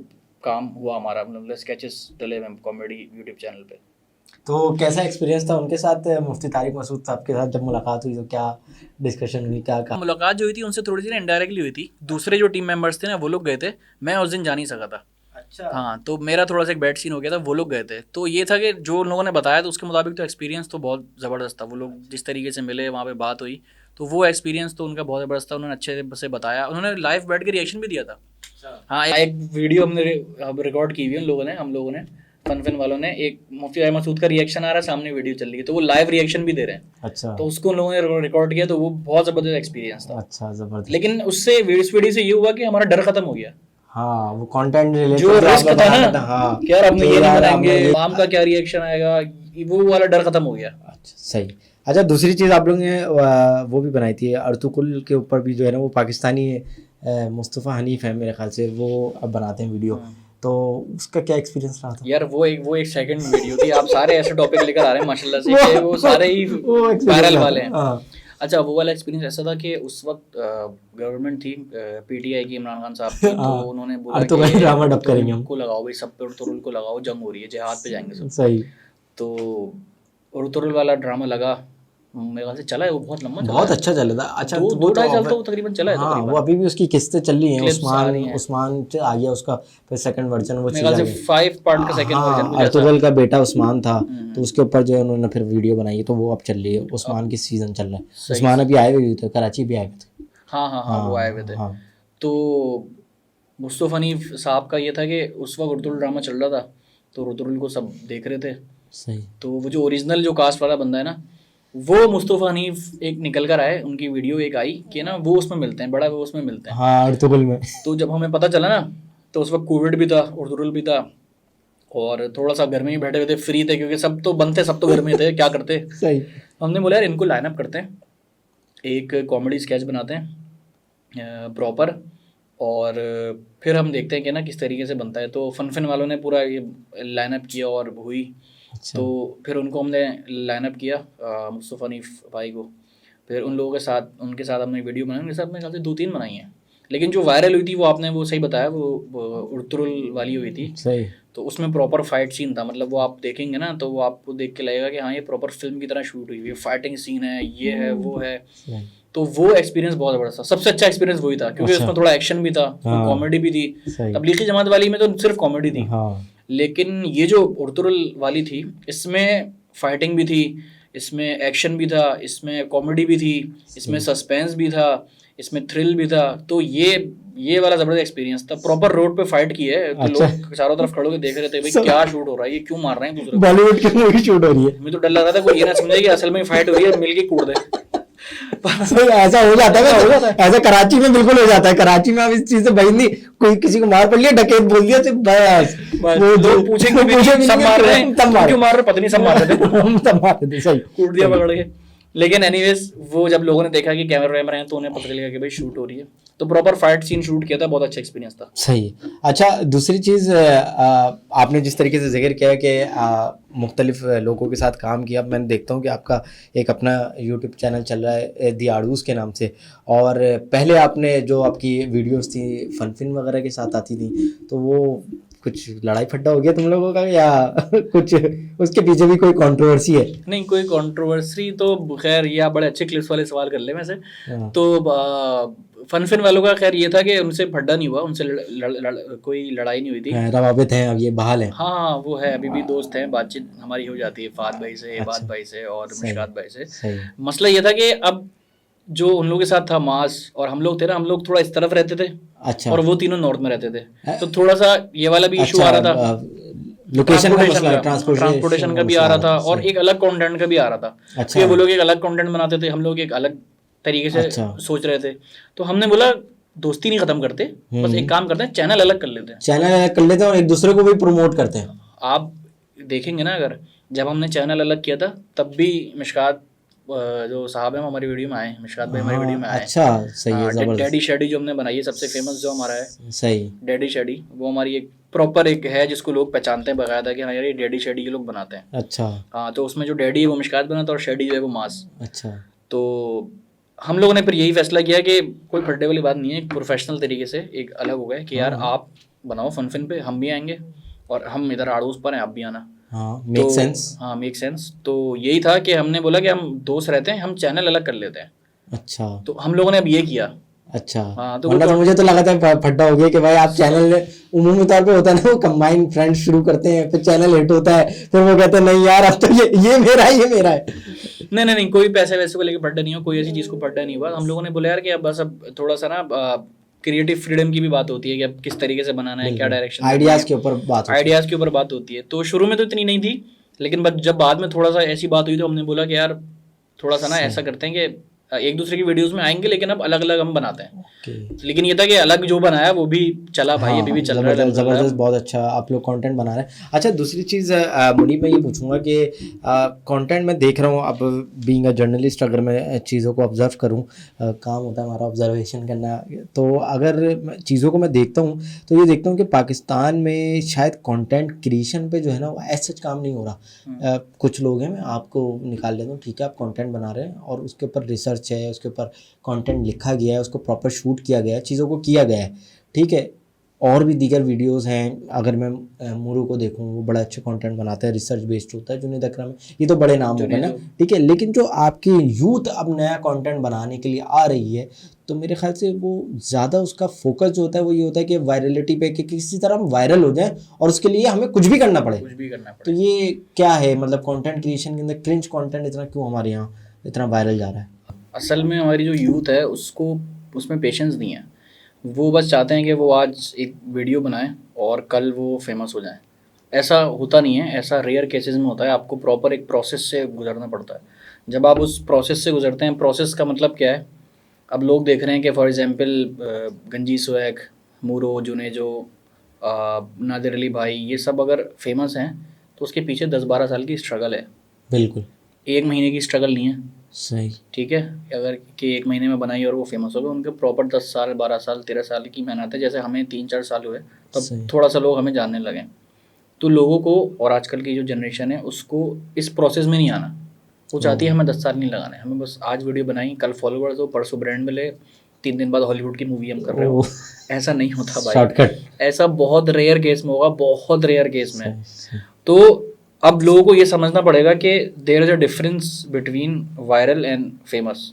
काम हुआ हमारा, मतलब स्केचेस डले हुए कॉमेडी यूट्यूब चैनल पे। तो कैसा एक्सपीरियंस था उनके साथ, मुफ्ती तारिक मसूद साहब के साथ जब मुलाकात हुई तो क्या डिस्कशन हुई, क्या कहा? मुलाकात जो हुई थी उनसे थोड़ी सी ना इनडायरेक्टली हुई थी, दूसरे जो टीम मेंबर्स थे ना वो लोग गए थे, मैं उस दिन जा नहीं सका था। अच्छा। हाँ, तो मेरा थोड़ा सा एक बैड सीन हो गया था, वो लोग गए थे। तो ये था कि जो उन लोगों ने बताया तो उसके मुताबिक तो एक्सपीरियंस तो बहुत ज़बरदस्त था। वो लोग जिस तरीके से मिले, वहाँ पे बात हुई, तो वो एक्सपीरियंस तो उनका बहुत ज़बरदस्त था। उन्होंने अच्छे से बताया, उन्होंने लाइव बैठ के रिएक्शन भी दिया था। हाँ, एक वीडियो हमने रिकॉर्ड की हुई है उन लोगों ने, हम लोगों ने, फन वालों ने। एक मुफ्ती तारिक मसूद का रिएक्शन आ रहा है, सामने वीडियो चल रही है, तो वो लाइव रिएक्शन भी दे रहे हैं। अच्छा। तो उसको उन लोगों ने रिकॉर्ड किया, तो वो बहुत ज़बरदस्त एक्सपीरियंस था। अच्छा, जबरदस्त। लेकिन उससे इस वीडियो से ये हुआ कि हमारा डर खत्म हो गया। हाँ, वो कंटेंट रिलेटेड जो रिस्क था ना हाँ कि यार हमने कि ये नहीं यार बनाएंगे, हमने आम का क्या रिएक्शन आएगा, वो वाला डर खत्म हो गया। अच्छा, सही। अच्छा, दूसरी चीज़ आप लोगों ने वो भी बनाई थी अर्तुगरुल के ऊपर भी, जो है ना वो पाकिस्तानी मुस्तफ़ा हनीफ है मेरे ख्याल से, वो अब बनाते हैं वीडियो, तो उसका क्या एक्सपीरियंस रहा था? यार वो एक सेकंड वीडियो थी। आप सारे ऐसे टॉपिक लेकर आ रहे हैं माशाल्लाह से कि वो सारे ही वायरल वाले हैं। हाँ। अच्छा, वो वाला एक्सपीरियंस ऐसा था कि उस वक्त गवर्नमेंट थी पीटीआई की, इमरान खान साहब की, तो उन्होंने बोला अर्तुगरुल ड्रामा डब करेंगे हम, को लगाओ भाई, सब पे अर्तुगरुल को लगाओ, जंग हो रही है, जिहाद पे जाएंगे सब। सही। तो अर्तुगरुल वाला ड्रामा लगा, मेरे ख्याल से चला है वो बहुत लंबा, बहुत अच्छा चला था। अच्छा, दो ढाई साल तो तकरीबन चला है। हाँ, वो अभी भी उसकी किस्तें चल रही हैं, Clips आ रही हैं। उस्मान आ गया उसका फिर सेकंड वर्जन, वो मेरे ख्याल से 5 पार्ट का सेकंड वर्जन कुछ ऐसा। अर्तुगरुल का बेटा उस्मान था, तो उसके ऊपर जो है उन्होंने फिर वीडियो बनाई है, तो वो अब चल रही है, उस्मान की सीजन चल रहा है। उस्मान अभी आए हुए थे, कराची भी आए हुए थे। हाँ, वो आए हुए थे। तो मुस्तफ़ा हनीफ साहब का ये था कि उस वक्त अर्तुगरुल ड्रामा चल रहा था, तो अर्तुगरुल को सब देख रहे थे। सही। तो वो जो ओरिजिनल जो कास्ट वाला बंदा है ना, वो मुस्तफ़ा हनीफ एक निकल कर आए, उनकी वीडियो एक आई कि ना वो उसमें मिलते हैं, बड़ा वो उसमें मिलते हैं। हाँ, अर्तुगरुल में। तो जब हमें पता चला ना, तो उस वक्त कोविड भी था, अर्तुगरुल भी था, और थोड़ा सा घर में ही बैठे हुए थे, फ्री थे, क्योंकि सब तो बंद थे, सब तो घर में थे, क्या करते। सही। हमने बोला यार इनको लाइनअप करते हैं, एक कॉमेडी स्केच बनाते हैं प्रॉपर, और फिर हम देखते हैं कि ना किस तरीके से बनता है। तो फन वालों ने पूरा ये लाइनअप किया और हुई। अच्छा। तो फिर उनको हमने लाइनअप किया, मुस्तफ़ा हनीफ भाई को, फिर उन लोगों के साथ, उनके साथ हमने वीडियो बनाई, उनके साथ मेरे ख्याल से 2-3 बनाई हैं। लेकिन जो वायरल हुई थी वो आपने वो सही बताया, वो अर्तुगरुल वाली हुई थी। सही। तो उसमें प्रॉपर फाइट सीन था, मतलब वो आप देखेंगे ना तो वो आपको देख के लगेगा कि हाँ ये प्रॉपर फिल्म की तरह शूट हुई है, फाइटिंग सीन है, ये है, वो है। तो वो एक्सपीरियंस बहुत ज़बरदस्त था, सबसे अच्छा एक्सपीरियंस वही था, क्योंकि उसमें थोड़ा एक्शन भी था, कॉमेडी भी थी। तबलीगी जमात वाली में तो सिर्फ कॉमेडी थी, लेकिन ये जो अर्तुगरुल वाली थी, इसमें फाइटिंग भी थी, इसमें एक्शन भी था, इसमें कॉमेडी भी थी, इसमें सस्पेंस भी था, इसमें थ्रिल भी था। तो ये वाला जबरदस्त एक्सपीरियंस था। प्रॉपर रोड पे फाइट की है, तो लोग चारों तरफ खड़े होकर देख रहे थे भाई क्या शूट हो रहा है, ये क्यों मार रहे हैं दूसरे, बॉलीवुड की मूवी शूट हो रही है। मुझे तो डर लग रहा था कोई ये ना समझे कि असल में फाइट हो रही है, मिल के कूद दे। ऐसा हो जाता है, ऐसा कराची में बिल्कुल हो जाता है। कराची में अब इस चीज से भाई नहीं, कोई किसी को मार पड़ लिया, डकैत बोल दिया, तो बस वो दो पूछेंगे भी नहीं, सब मार रहे हैं, क्यों मार रहे, पता नहीं, सब मार रहे थे, तब मार देते, सही, कूट दिया पकड़ के। लेकिन एनीवेज वो जब लोगों ने देखा कि कैमरा वैमरा है, तो उन्हें पता चलेगा कि भाई शूट हो रही है। तो प्रॉपर फाइट सीन शूट किया था, बहुत अच्छा एक्सपीरियंस था। सही। अच्छा, दूसरी चीज़, आपने जिस तरीके से जिक्र किया कि मुख्तलिफ लोगों के साथ काम किया, अब मैंने देखता हूँ कि आपका एक अपना यूट्यूब चैनल चल रहा है दी आड़ूस के नाम से, और पहले आपने जो आपकी वीडियोस थी फन वगैरह के साथ आती थी, तो वो कुछ लड़ाई फड्डा हो गया तुम लोगों का, या कुछ उसके पीछे भी कोई कंट्रोवर्सी है? नहीं, कोई कंट्रोवर्सी तो खैर, ये आप बड़े अच्छे क्लिप्स वाले सवाल कर ले वैसे। तो फन वालों का खैर ये था कि उनसे फड्डा नहीं हुआ, उनसे कोई लड़ाई नहीं हुई थी, रवाबित हैं, अब ये बहाल है। हाँ, वो है, अभी भी दोस्त हैं, बातचीत हमारी हो जाती है फात भाई से, इबाद भाई से और मिशकात भाई से। मसला ये था कि अब जो उन लोगों के साथ था मास, और हम लोग थे ना, हम लोग थोड़ा इस तरफ रहते थे। अच्छा। और वो तीनों नॉर्थ में रहते थे, तो थोड़ा सा ये वाला भी इशू आ रहा था, लोकेशन का मसला, ट्रांसपोर्टेशन का भी आ रहा था, और एक अलग कंटेंट का भी आ रहा था। अच्छा। वो लोग एक अलग कंटेंट बनाते थे, हम लोग एक अलग तरीके से सोच रहे थे। तो हमने बोला दोस्ती नहीं खत्म करते, बस एक काम करते हैं, चैनल अलग कर लेते हैं, चैनल अलग कर लेते हैं और एक दूसरे को भी प्रमोट करते हैं। आप देखेंगे ना, अगर जब हमने चैनल अलग किया था, तब भी मिशकात जो साहब हैं हमारी वीडियो में आए, मिशकात भाई हमारी वीडियो में आए। अच्छा, सही है, जबरदस्त। डैडी शेडी जो हमने बनाई है, सबसे फेमस जो हमारा है, सही, डैडी शेडी, वो हमारी एक प्रॉपर एक है जिसको लोग पहचानते हैं बकायदा कि हाँ यार ये डैडी शेडी के लोग बनाते हैं। अच्छा। हाँ, तो उसमें जो डैडी है वो मिशकात बनाता है, और शेडी जो है वो मास। अच्छा। तो हम लोगों ने फिर यही फैसला किया कि कोई फड्डे वाली बात नहीं है, एक प्रोफेशनल तरीके से एक अलग हो गए कि यार आप बनाओ फन पे, हम भी आएंगे, और हम इधर आड़ूस पर हैं, आप भी आना। हाँ, मेक सेंस। हाँ मेक सेंस। तो यही था कि हमने बोला कि हम दोस्त रहते हैं, हम चैनल अलग कर लेते हैं। अच्छा तो हम लोगों ने अब ये किया। अच्छा। हाँ तो वरना तो मुझे तो लगा था फट्टा हो गया कि भाई आप चैनल उमूमी तौर पे होता है ना, वो कंबाइन फ्रेंड्स शुरू करते हैं, फिर चैनल हिट होता है, फिर वो कहते हैं नहीं यार अब तो ये मेरा है, ये मेरा है। नहीं, कोई पैसे वैसे को लेके फड्डा नहीं हो, कोई ऐसी चीज़ को फड्डा नहीं हुआ। हम लोगों ने बोला यार कि अब बस अब थोड़ा सा ना क्रिएटिव फ्रीडम की भी बात होती है कि अब किस तरीके से बनाना है, क्या डायरेक्शन, आइडियाज के ऊपर बात होती है। आइडियाज़ के ऊपर बात होती है। तो शुरू में तो इतनी नहीं थी, लेकिन जब बाद में थोड़ा सा ऐसी बात हुई तो हमने बोला कि यार थोड़ा सा ना ऐसा करते हैं कि एक दूसरे की वीडियोस में आएंगे, लेकिन अब अलग अलग हम बनाते हैं। लेकिन ये था कि अलग जो बनाया वो भी चला भाई, अभी भी चल रहा है। जबरदस्त, बहुत अच्छा आप लोग कंटेंट बना रहे हैं। अच्छा, दूसरी चीज़ मुनीब, मैं ये पूछूंगा कि कंटेंट मैं देख रहा हूँ, अब बीइंग अ जर्नलिस्ट अगर मैं चीज़ों को ऑब्जर्व करूँ, काम होता है हमारा ऑब्जर्वेशन करना, तो अगर चीज़ों को मैं देखता हूँ तो ये देखता हूँ कि पाकिस्तान में शायद कंटेंट क्रिएशन पे जो है ना वो ऐसा काम नहीं हो रहा। कुछ लोग हैं, मैं आपको निकाल लेता हूँ, ठीक है, आप कंटेंट बना रहे हैं और उसके ऊपर रिसर्च है, उसके ऊपर कंटेंट लिखा गया है, उसको प्रॉपर शूट किया गया है, चीज़ों को किया गया है, ठीक है। और भी दीगर वीडियोस हैं, अगर मैं मूरू को देखूं वो बड़ा अच्छा कंटेंट बनाता है, रिसर्च बेस्ड होता है, जुनैद अकरम है, ये तो बड़े नाम हो गए ना, ठीक है। लेकिन जो आपकी यूथ अब नया कंटेंट बनाने के लिए आ रही है, तो मेरे ख्याल से वो ज़्यादा उसका फोकस जो होता है वो ये होता है कि वायरलिटी पे, कि किसी तरह हम वायरल हो जाए और उसके लिए हमें कुछ भी करना पड़े। तो ये क्या है, मतलब कंटेंट क्रिएशन के अंदर क्रिंज कंटेंट इतना क्यों हमारे यहाँ इतना वायरल जा रहा है? असल में हमारी जो यूथ है उसको उसमें पेशेंस नहीं है। वो बस चाहते हैं कि वो आज एक वीडियो बनाएं और कल वो फेमस हो जाएं। ऐसा होता नहीं है, ऐसा रेयर केसेस में होता है। आपको प्रॉपर एक प्रोसेस से गुजरना पड़ता है। जब आप उस प्रोसेस से गुजरते हैं, प्रोसेस का मतलब क्या है, अब लोग देख रहे हैं कि फॉर एग्जांपल गंजी स्वैग, मूरो, जुनेजो, नादिर अली भाई, ये सब अगर फेमस हैं तो उसके पीछे 10-12 साल की स्ट्रगल है। बिल्कुल, एक महीने की स्ट्रगल नहीं है। सही, ठीक है, अगर कि एक महीने में बनाई और वो फेमस हो गए, उनके प्रॉपर 10 साल, 12 साल, 13 साल की मेहनत है। जैसे हमें 3-4 साल हुए तब थोड़ा सा लोग हमें जानने लगे। तो लोगों को, और आजकल की जो जनरेशन है उसको इस प्रोसेस में नहीं आना। वो चाहती है हमें 10 साल नहीं लगाने, हमें बस आज वीडियो बनाई, कल फॉलोवर्स हो, परसों ब्रांड मिले, 3 दिन बाद हॉलीवुड की मूवी हम कर रहे हो। ऐसा नहीं होता भाई, शॉर्टकट, ऐसा बहुत रेयर केस में होगा, बहुत रेयर केस में। तो अब लोगों को ये समझना पड़ेगा कि there is a difference between viral and famous.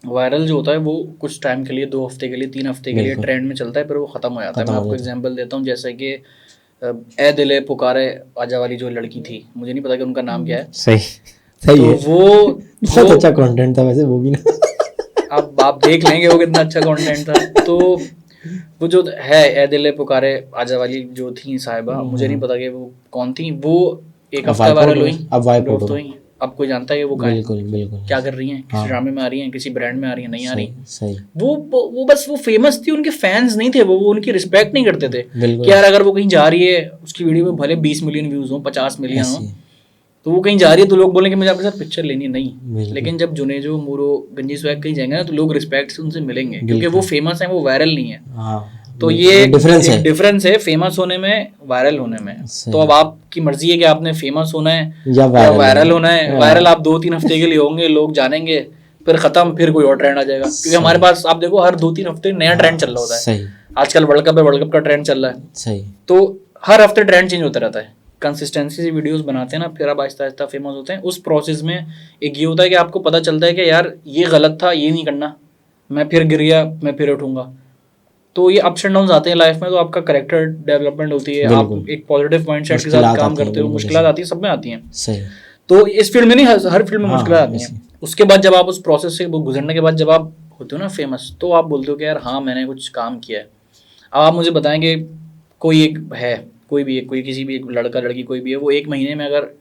Viral जो होता है वो कुछ टाइम के लिए, 2 हफ्ते के लिए, 3 हफ्ते के लिए ट्रेंड में चलता है, फिर वो ख़त्म हो जाता है। मैं आपको एग्जांपल देता हूँ, जैसे कि ए दिले पुकारे आजा वाली जो लड़की थी, मुझे नहीं पता कि उनका नाम क्या है। सही सही तो है, वो बहुत अच्छा कंटेंट था वैसे वो भी ना। अब आप देख लेंगे वो कितना अच्छा कंटेंट था। तो वो जो है ए दिले पुकारे आजा वाली जो थी साहिबा, मुझे नहीं पता कि वो कौन थी। वो एक हफ्ता वायरल हुई, अब कोई जानता है कि वो कहाँ है, क्या कर रही हैं, किसी ड्रामे में आ रही हैं, किसी ब्रांड में आ रही हैं, नहीं आ रही। सही, वो बस वो फेमस थी, उनके फैंस नहीं थे, वो उनकी रिस्पेक्ट नहीं करते थे कि यार अगर वो कहीं जा रही है, उसकी वीडियो में भले 20 मिलियन व्यूज हो, 50 मिलियन हो, तो वो कहीं जा रही है तो लोग बोलेंगे मुझे आपके साथ पिक्चर लेनी नहीं। लेकिन जब जुनेजो, मूरो, गंजी स्वैग कहीं जाएंगे ना तो लोग रिस्पेक्ट से उनसे मिलेंगे, क्योंकि वो फेमस है, वो वायरल नहीं है। तो ये डिफरेंस है फेमस होने में, वायरल होने में। तो अब आपकी मर्जी है कि आपने फेमस होना है या वायरल होना है। वायरल आप 2-3 हफ्ते के लिए होंगे, लोग जानेंगे, फिर खत्म, फिर कोई और ट्रेंड आ जाएगा। क्योंकि हमारे पास आप देखो हर 2-3 हफ्ते नया ट्रेंड चल रहा होता है। आजकल वर्ल्ड कप है, वर्ल्ड कप का ट्रेंड चल रहा है। सही, तो हर हफ्ते ट्रेंड चेंज होता रहता है। कंसिस्टेंसी से वीडियोस बनाते हैं ना, फिर आप आहिस्ता आहिस्ता फेमस होते हैं। उस प्रोसेस में एक ये होता है कि आपको पता चलता है कि यार ये गलत था, ये नहीं करना, मैं फिर गिर गया, मैं फिर उठूंगा। तो ये अप्स एंड डाउन्स आते हैं लाइफ में, तो आपका कैरेक्टर डेवलपमेंट होती है, आप एक पॉजिटिव माइंडसेट के साथ काम करते हो। मुश्किलात आती है, सब में आती हैं। सही, तो इस फील्ड में नहीं, हर फील्ड में मुश्किलात आती हैं। उसके बाद जब आप उस प्रोसेस से गुजरने के बाद जब आप होते हो ना फेमस, तो आप बोलते हो कि यार हाँ मैंने कुछ काम किया है। अब आप मुझे बताएंगे कोई एक है, कोई भी, कोई किसी भी एक लड़का लड़की कोई भी है, वो 1 महीने में अगर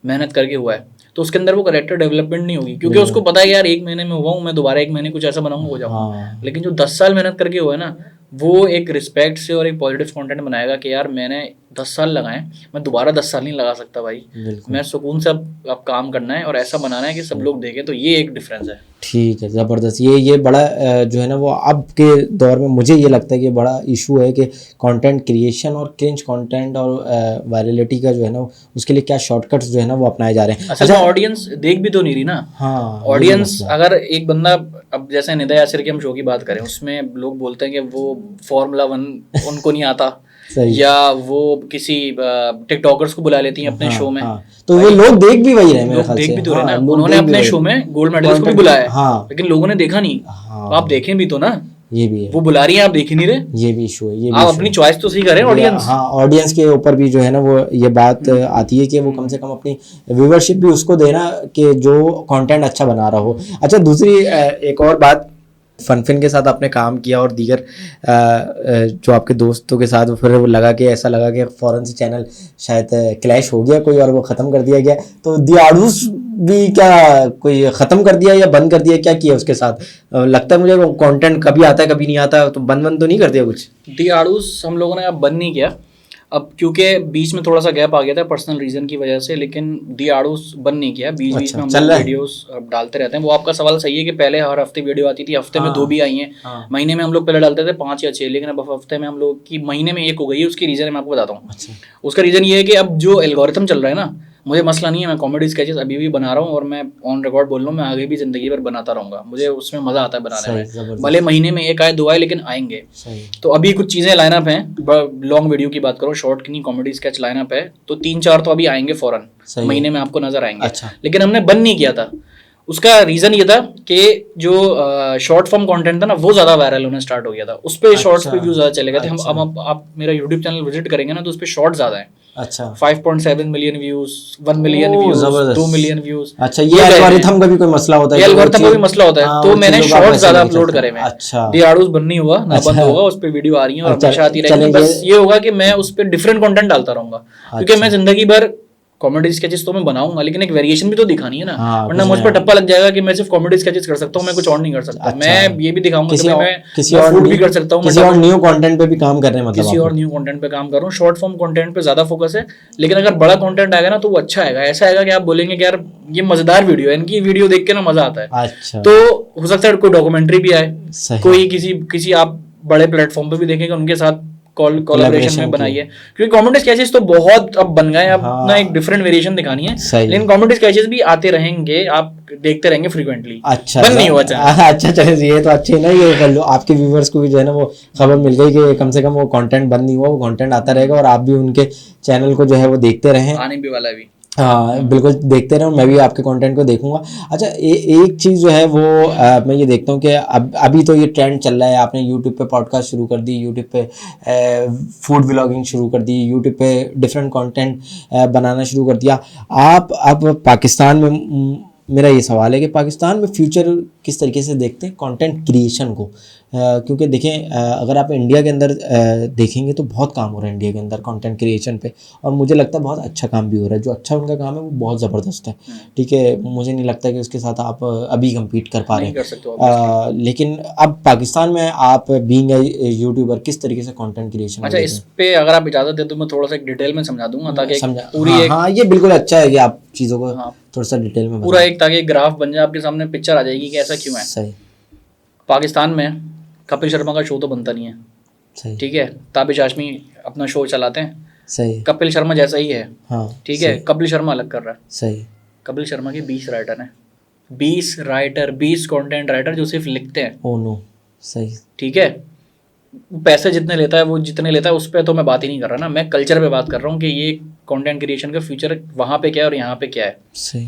मेहनत करके हुआ है तो उसके अंदर वो कैरेक्टर डेवलपमेंट नहीं होगी, क्योंकि उसको पता है यार 1 महीने में हुआ हूँ, मैं दोबारा 1 महीने कुछ ऐसा बनाऊंगा, हो जाऊंगा। लेकिन जो 10 साल मेहनत करके हुआ है ना, वो एक रिस्पेक्ट से और एक पॉजिटिव कंटेंट बनाएगा कि यार मैंने 10 साल लगाए, मैं दोबारा 10 साल नहीं लगा सकता भाई, मैं सुकून से अब काम करना है और ऐसा बनाना है कि सब लोग देखें। तो ये एक डिफरेंस है। ठीक है, ज़बरदस्त। ये बड़ा जो है ना वो अब के दौर में मुझे ये लगता है कि बड़ा इशू है कि कंटेंट क्रिएशन और क्रिंज कंटेंट और वायरलिटी का जो है ना उसके लिए क्या शॉर्टकट्स जो है ना वो अपनाए जा रहे हैं। अच्छा, ऑडियंस देख भी तो नहीं रही ना। हाँ, ऑडियंस अगर एक बंदा, अब जैसे निदा यासिर के हम शो की बात करें, उसमें लोग बोलते हैं कि वो Formula 1 उनको नहीं आता, सही। या वो किसी टिकटॉकर्स को बुला लेती हैं अपने शो में। तो वो लोग देख भी वही रहे मेरे लोग ख्याल देख से। भी तो रहे ना, लोग उन्होंने देख भी अपने वही शो रहे। में गोल्ड मेडलिस्ट को भी बुलाया हाँ। लेकिन लोगों ने देखा नहीं। हाँ। आप देखें भी तो ना, ये भी है, वो बुला रही है आप देख ही नहीं रहे। ये भी इशू है, ये भी आप issue अपनी है। चॉइस तो सही करें ऑडियंस। हाँ, ऑडियंस के ऊपर भी जो है ना वो ये बात आती है कि वो कम से कम अपनी व्यूअरशिप भी उसको देना कि जो कंटेंट अच्छा बना रहा हो। अच्छा, दूसरी एक और बात, फनफिन के साथ आपने काम किया और दीगर जो आपके दोस्तों के साथ, फिर वो ऐसा लगा कि फ़ौरन से चैनल शायद क्लैश हो गया कोई और वो ख़त्म कर दिया गया। तो दी आड़ूस भी क्या कोई ख़त्म कर दिया या बंद कर दिया, क्या किया उसके साथ? लगता है मुझे वो कंटेंट कभी आता है कभी नहीं आता, तो बंद तो नहीं कर दिया कुछ? दी आड़ूस हम लोगों ने अब बंद नहीं किया, अब क्योंकि बीच में थोड़ा सा गैप आ गया था पर्सनल रीजन की वजह से, लेकिन दी आड़ूस बंद नहीं किया। बीच बीच में हम लोग वीडियोस डालते रहते हैं। वो आपका सवाल सही है कि पहले हर हफ्ते वीडियो आती थी, हफ्ते में 2 भी आई हैं। महीने में हम लोग पहले डालते थे 5 या 6, लेकिन अब हफ्ते में हम लोग की महीने में 1 हो गई है। उसकी रीज़न मैं आपको बताता हूँ। उसका रीज़न ये है कि अब जो एल्गोरिथम चल रहा है ना, मुझे मसला नहीं है, मैं कॉमेडी स्केचेस अभी भी बना रहा हूँ और मैं ऑन रिकॉर्ड बोल रहा हूँ, मैं आगे भी ज़िंदगी भर बनाता रहूँगा। मुझे उसमें मज़ा आता है बनाने में, भले महीने में 1 आए 2 आए, लेकिन आएंगे। तो अभी कुछ चीज़ें लाइनअप हैं, लॉन्ग वीडियो की बात करो, शॉर्ट की नहीं, कॉमेडी स्केच लाइनअप है, तो 3-4 तो अभी आएंगे फ़ौरन, महीने में आपको नज़र आएंगे। लेकिन हमने बंद नहीं किया था। उसका रीज़न ये था कि जो शॉर्ट फॉर्म कंटेंट था ना, वो ज़्यादा वायरल होना स्टार्ट हो गया था। उस पर शॉर्ट्स पे व्यू ज़्यादा चले गए थे। हम आप मेरा यूट्यूब चैनल विजिट करेंगे ना, तो उस पर शॉर्ट ज़्यादा है। अच्छा, 5.7 million views, 1 million views, 2 million views. अच्छा, ये एल्गोरिथम का भी कोई मसला होता है? ये एल्गोरिथम का भी मसला होता है। तो मैंने शॉर्ट ज्यादा अपलोड करे मैं। अच्छा, दी आड़ूस बंद नहीं हुआ ना, बंद होगा, उस पे वीडियो आ रही है और हमेशा आती रहेगी। बस ये होगा कि मैं उस पे डिफरेंट कंटेंट डालता रहूंगा, क्योंकि मैं जिंदगी भर कॉमेडी स्केचेस तो मैं बनाऊंगा, लेकिन एक वेरिएशन भी तो दिखानी है ना, वरना मुझ पर टप्पा लग जाएगा कि मैं सिर्फ कॉमेडी स्केचेस कर सकता हूँ, मैं कुछ और नहीं कर सकता। मैं ये भी दिखाऊंगा कि मैं किसी और फूड भी कर सकता हूँ, किसी और न्यू कंटेंट पे भी काम कर रहे हैं, मतलब किसी और न्यू कंटेंट पे काम कर रहा हूँ। शॉर्ट फॉर्म कंटेंट पे ज्यादा फोकस है, लेकिन अगर बड़ा कंटेंट आएगा ना तो वो अच्छा आएगा। ऐसा आएगा कि आप बोलेंगे कि यार ये मजेदार वीडियो है, इनकी वीडियो देख के ना मजा आता है। अच्छा, तो हो सकता है कोई डॉक्यूमेंट्री भी आए, कोई किसी आप बड़े प्लेटफॉर्म पे भी देखेंगे, उनके साथ कोलैबोरेशन में बनाई है, क्योंकि कॉमेडी स्केचेस तो बहुत अब बन गए। अब ना एक डिफरेंट वेरिएशन दिखानी है, लेकिन कॉमेडी स्केचेस भी आते रहेंगे, आप देखते रहेंगे फ्रीक्वेंटली। अच्छा, बंद नहीं हुआ। अच्छा, चलिए ये तो अच्छे ना, ये कर लो, आपके व्यूवर्स को भी जो है ना वो खबर मिल गई कि कम से कम वो कंटेंट बंद नहीं हुआ, वो कंटेंट आता रहेगा और आप भी उनके चैनल को जो है वो देखते रहें। आने भी वाला है। हाँ, बिल्कुल देखते रहो, मैं भी आपके कंटेंट को देखूंगा। अच्छा, एक चीज़ जो है वो मैं ये देखता हूँ कि अभी तो ये ट्रेंड चल रहा है, आपने यूट्यूब पे पॉडकास्ट शुरू कर दी, यूट्यूब पे फूड व्लॉगिंग शुरू कर दी, यूट्यूब पे डिफरेंट कंटेंट बनाना शुरू कर दिया। आप अब पाकिस्तान में, मेरा ये सवाल है कि पाकिस्तान में फ्यूचर किस तरीके से देखते हैं कंटेंट क्रिएशन को? क्योंकि देखें, अगर आप इंडिया के अंदर देखेंगे तो बहुत काम हो रहा है इंडिया के अंदर कंटेंट क्रिएशन पे, और मुझे लगता है बहुत अच्छा काम भी हो रहा है। जो अच्छा उनका काम है वो बहुत ज़बरदस्त है, ठीक है। मुझे नहीं लगता कि उसके साथ आप अभी कम्पीट कर पा रहे हैं। लेकिन अब पाकिस्तान में आप बीइंग ए यूट्यूबर किस तरीके से कंटेंट क्रिएशन? अच्छा, इस पे अगर आप इजाज़त दें तो मैं थोड़ा सा डिटेल में समझा दूंगा, ताकि पूरी हाँ, ये बिल्कुल अच्छा है कि आप चीज़ों को थोड़ा सा डिटेल में पूरा एक, ताकि ग्राफ बन जाए आपके सामने, पिक्चर आ जाएगी कि ऐसा क्यों है। सही। पाकिस्तान में कपिल शर्मा का शो तो बनता नहीं है, ठीक है। ताबिश हाशमी अपना शो चलाते हैं, सही। कपिल शर्मा जैसा ही है, हाँ, ठीक है। कपिल शर्मा अलग कर रहा है, सही। कपिल शर्मा के 20 राइटर हैं, 20 कंटेंट राइटर जो सिर्फ लिखते हैं। ओह नो, सही, ठीक है। पैसे जितने लेता है वो जितने लेता है उस पर तो मैं बात ही नहीं कर रहा ना, मैं कल्चर पे बात कर रहा हूँ कि ये कंटेंट क्रिएशन का फ्यूचर वहाँ पे क्या है और यहाँ पे क्या है, सही।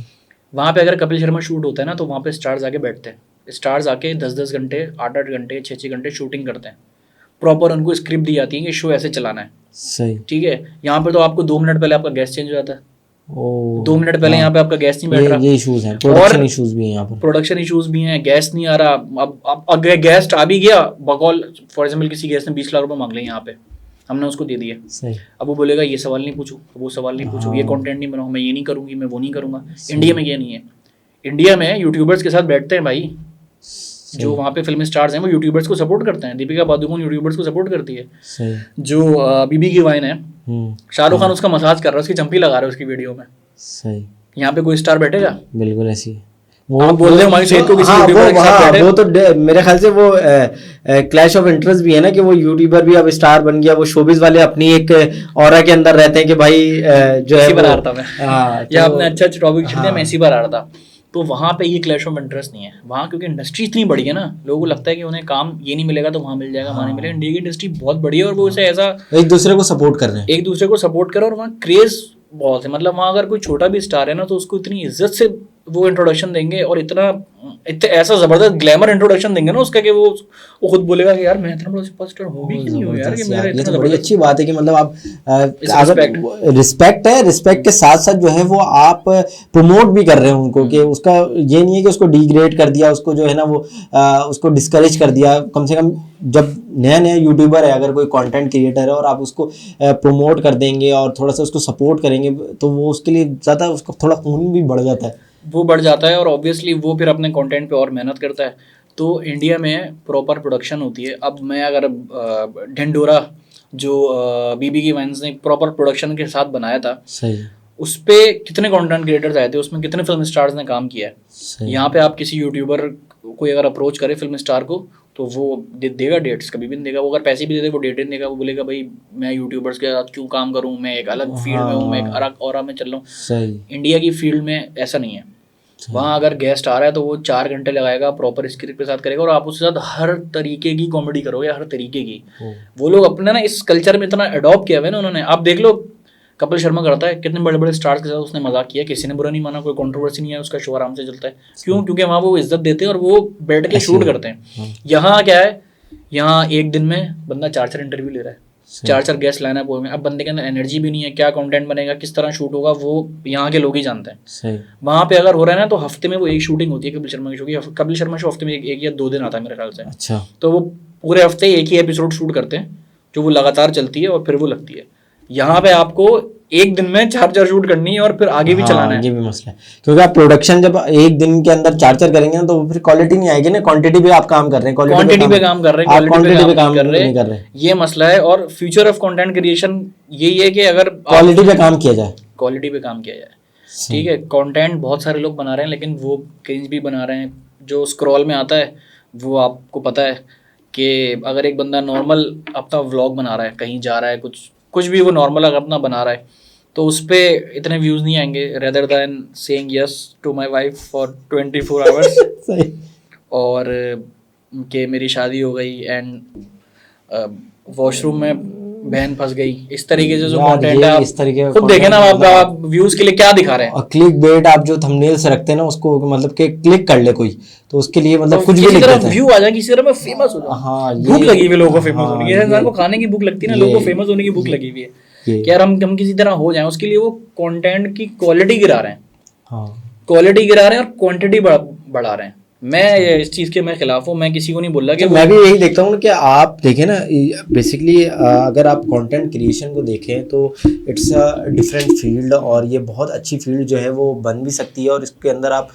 वहाँ पे अगर कपिल शर्मा शूट होता है ना, तो वहाँ पे स्टार्स आके बैठते हैं, स्टार्स आके 10-10 घंटे, 8-8 घंटे, 6-6 घंटे शूटिंग करते हैं। प्रॉपर उनको स्क्रिप्ट दी जाती है कि शो ऐसे चलाना है, सही, ठीक है। यहाँ पे तो आपको 2 मिनट पहले आपका गैस चेंज हो जाता है, 2 मिनट पहले यहाँ पे आपका गैस नहीं बैठ रहा। ये इशूज हैं, प्रोडक्शन इशूज भी हैं यहाँ पर, प्रोडक्शन इशूज भी हैं, गैस नहीं आ रहा। अब अगर गेस्ट आ भी गया, बकौल फॉर एग्जाम्पल किसी गेस्ट ने 20 लाख रुपए मांग लिए यहाँ पे, हमने उसको दे दिया, अब वो बोलेगा ये सवाल नहीं पूछो, वो सवाल नहीं पूछो, ये कंटेंट नहीं बनाऊँ, मैं ये नहीं करूँगी, मैं वो नहीं करूँगा। इंडिया में ये नहीं है। इंडिया में यूट्यूबर्स के साथ बैठते हैं भाई, जो वहाँ पे फिल्म स्टार्स हैं वो यूट्यूबर्स को सपोर्ट करते हैं। दीपिका पादुकोण यूट्यूबर्स को सपोर्ट करती है, जो बीबी की वाइन है, शाहरुख खान उसका मसाज कर रहा है, उसकी चंपी लगा रहा है उसकी वीडियो में, सही। यहाँ पे कोई स्टार बैठेगा? बिल्कुल ऐसी वो बोल रहे हमारी सेहत को किसी यूट्यूबर के साथ बैठे। वो तो मेरे ख्याल से वो क्लैश ऑफ इंटरेस्ट भी है ना, कि वो यूट्यूबर भी अब स्टार बन गया, वो शोबिज वाले अपनी एक ऑरा के अंदर रहते हैं कि भाई जो है बना रहा था मैं, या आपने अच्छा टॉपिक छेड़ दिया, मैं इसी पर आ रहा था तो वहाँ पे ये क्लैश ऑफ इंटरेस्ट नहीं है वहाँ, क्योंकि इंडस्ट्री इतनी बड़ी है ना, लोगों को लगता है कि उन्हें काम ये नहीं मिलेगा तो वहाँ मिल जाएगा, वहाँ नहीं मिलेगा। इंडिया की इंडस्ट्री बहुत बड़ी है और वो उसे ऐसा एक दूसरे को सपोर्ट कर रहे हैं। एक दूसरे को सपोर्ट करो, और वहाँ क्रेज बहुत है। मतलब वहाँ अगर कोई छोटा भी स्टार है ना तो उसको इतनी इज्जत से वो इंट्रोडक्शन देंगे, और इतना ऐसा जबरदस्त ग्लैमर इंट्रोडक्शन देंगे ना उसका कि वो खुद बोलेगा कि यार मैं इतना बड़ा सुपरस्टार हूँ भी कि नहीं हूँ यार, कि मेरा ये इतना तो बड़ी जबरदस्त। अच्छी बात है कि मतलब आप respect। रिस्पेक्ट है, रिस्पेक्ट के साथ साथ जो है वो आप प्रमोट भी कर रहे हैं उनको, कि उसका ये नहीं है कि उसको डिग्रेड कर दिया, उसको जो है ना वो उसको डिस्करेज कर दिया। कम से कम जब नया नया यूट्यूबर है, अगर कोई कंटेंट क्रिएटर है और आप उसको प्रमोट कर देंगे और थोड़ा सा उसको सपोर्ट करेंगे तो वो उसके लिए ज़्यादा उसका थोड़ा खून भी बढ़ जाता है। वो बढ़ जाता है, और ऑब्वियसली वो फिर अपने कंटेंट पे और मेहनत करता है। तो इंडिया में प्रॉपर प्रोडक्शन होती है। अब मैं अगर ढिंडोरा जो बीबी की वाइन्स ने प्रॉपर प्रोडक्शन के साथ बनाया था, सही। उस पे कितने कंटेंट क्रिएटर्स आए थे, उसमें कितने फिल्म स्टार्स ने काम किया है। सही। यहाँ पे आप किसी यूट्यूबर कोई अगर अप्रोच करे फिल्म स्टार को तो वो देगा डेट्स, कभी भी नहीं देगा। वो अगर पैसे भी दे दे वो डेट नहीं देगा। वो बोलेगा भाई मैं यूट्यूबर्स के साथ क्यों काम करूँ, मैं एक अलग फील्ड में हूँ, मैं एक अलग ऑरा में चल रहा हूँ। सही। इंडिया की फील्ड में ऐसा नहीं है। वहाँ अगर गेस्ट आ रहा है तो वो 4 घंटे लगाएगा, प्रॉपर स्क्रिप्ट के साथ करेगा, और आप उसके साथ हर तरीके की कॉमेडी करोगे, हर तरीके की। वो लोग अपने ना इस कल्चर में इतना अडॉप्ट किया हुआ है ना उन्होंने। आप देख लो कपिल शर्मा करता है, कितने बड़े बड़े स्टार्स के साथ उसने मजाक किया, किसी ने बुरा नहीं माना, कोई कंट्रोवर्सी नहीं है, उसका शो आराम से चलता है। क्यों? क्योंकि वहाँ वो इज्जत देते हैं और वो बैठ के शूट करते हैं। यहाँ क्या है, यहाँ एक दिन में बंदा 4 इंटरव्यू ले रहा है, 4 गेस्ट लाना है। अब बंदे के अंदर एनर्जी भी नहीं है, क्या कंटेंट बनेगा, किस तरह शूट होगा, वो यहाँ के लोग ही जानते हैं। वहाँ पे अगर हो रहा है ना तो हफ्ते में वो एक शूटिंग होती है कपिल शर्मा की शो की। कपिल शर्मा शो हफ्ते में एक या 2 दिन आता है मेरे ख्याल से। अच्छा। तो वो पूरे हफ्ते एक ही एपिसोड शूट करते हैं जो वो लगातार चलती है और फिर वो लगती है। यहाँ पे आपको एक दिन में 4 शूट करनी है और फिर आगे भी चलाना है। ये भी मसला है, क्योंकि आप प्रोडक्शन जब एक दिन के अंदर 4 करेंगे ना तो फिर क्वालिटी नहीं आएगी ना। क्वांटिटी पे आप काम कर रहे हैं, क्वांटिटी पे काम कर रहे हैं, क्वालिटी पे काम नहीं कर रहे। ये मसला है। और फ्यूचर ऑफ कंटेंट क्रिएशन यही है कि अगर क्वालिटी पे काम किया जाए, क्वालिटी पे काम किया जाए। ठीक है, कंटेंट बहुत सारे लोग बना रहे हैं लेकिन वो क्रिंज भी बना रहे हैं। जो स्क्रॉल में आता है वो आपको पता है कि अगर एक बंदा नॉर्मल अपना व्लॉग बना रहा है, कहीं जा रहा है, कुछ भी वो नॉर्मल अगर अपना बना रहा है तो उस पर इतने व्यूज़ नहीं आएंगे rather than saying yes to my wife for 24 hours सही। और कि मेरी शादी हो गई एंड वॉशरूम में बहन फंस गई। इस तरीके से जो कंटेंट है, इस तरीके खुद देखें ना, आप व्यूज के लिए क्या दिखा रहे हैं। और क्लिक बेट आप जो थंबनेल से रखते हैं ना उसको, मतलब कि क्लिक कर ले कोई तो उसके लिए मतलब कुछ भी लिख देते हैं। व्यू आ जाए, किसी तरह मैं फेमस हो जाऊं। हाँ, भूख लगी हुई है लोगों को फेमस होने की। इंसान को खाने की भूख लगती है ना, लोगों को फेमस होने की भूख लगी हुई है कि यार हम किसी तरह हो जाएं। उसके लिए वो कंटेंट की क्वालिटी गिरा रहे हैं, क्वालिटी गिरा रहे हैं और क्वांटिटी बढ़ा रहे हैं। मैं इस चीज़ के मैं खिलाफ हूँ। मैं किसी को नहीं बोल रहा कि मैं भी यही देखता हूँ कि आप देखें ना, बेसिकली अगर आप कंटेंट क्रिएशन को देखें तो इट्स अ डिफरेंट फील्ड, और ये बहुत अच्छी फील्ड जो है वो बन भी सकती है, और इसके अंदर आप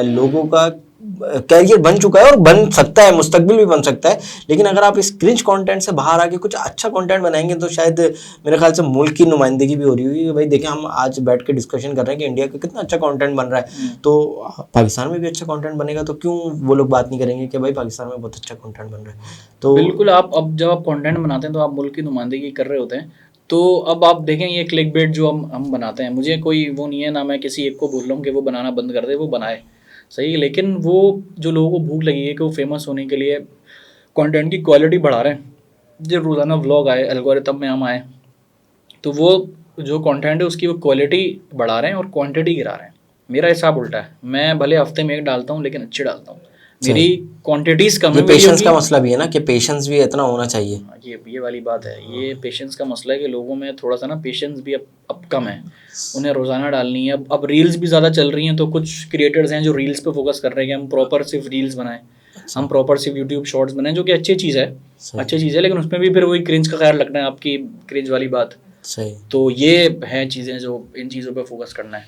लोगों का कैरियर बन चुका है और बन सकता है, मुस्तकबिल भी बन सकता है। लेकिन अगर आप इस क्रिंज कंटेंट से बाहर आके कुछ अच्छा कंटेंट बनाएंगे तो शायद मेरे ख्याल से मुल्क की नुमाइंदगी भी हो रही होगी। भाई देखें, हम आज बैठ के डिस्कशन कर रहे हैं कि इंडिया का कितना अच्छा कंटेंट बन रहा है, तो पाकिस्तान में भी अच्छा कंटेंट बनेगा तो क्यों वो लोग बात नहीं करेंगे कि भाई पाकिस्तान में बहुत अच्छा कंटेंट बन रहा है। तो बिल्कुल, आप अब जब आप कंटेंट बनाते हैं तो आप मुल्क की नुमाइंदगी कर रहे होते हैं। तो अब आप देखें ये क्लिक बेट जो हम बनाते हैं, मुझे कोई वो नहीं है ना, मैं किसी एक को बोल रहा हूँ कि वो बनाना बंद कर दे, वो बनाए सही है। लेकिन वो जो लोगों को भूख लगी है कि वो फेमस होने के लिए कंटेंट की क्वालिटी बढ़ा रहे हैं, जब रोज़ाना व्लॉग आए, एल्गोरिथम में हम आए, तो वो जो कंटेंट है उसकी वो क्वालिटी बढ़ा रहे हैं और क्वांटिटी गिरा रहे हैं। मेरा हिसाब उल्टा है। मैं भले हफ्ते में एक डालता हूँ लेकिन अच्छे डालता हूँ। मेरी क्वांटिटीज़ कम है। पेशेंस का मसला भी है ना, कि पेशेंस भी इतना होना चाहिए। ये वाली बात है। ये पेशेंस का मसला है कि लोगों में थोड़ा सा ना पेशेंस भी अब कम है। उन्हें रोज़ाना डालनी है। अब रील्स भी ज़्यादा चल रही हैं तो कुछ क्रिएटर्स हैं जो रील्स पे फोकस कर रहे हैं कि हम प्रॉपर सिर्फ रील्स बनाएं, हम प्रॉपर सिर्फ यूट्यूब शॉर्ट्स बनाएं, जो कि अच्छी चीज़ है, लेकिन उसमें भी फिर वही क्रिंज का ख्याल रखना है, आपकी क्रिंज वाली बात। सही। तो ये है चीज़ें जो इन चीज़ों पे फोकस करना है।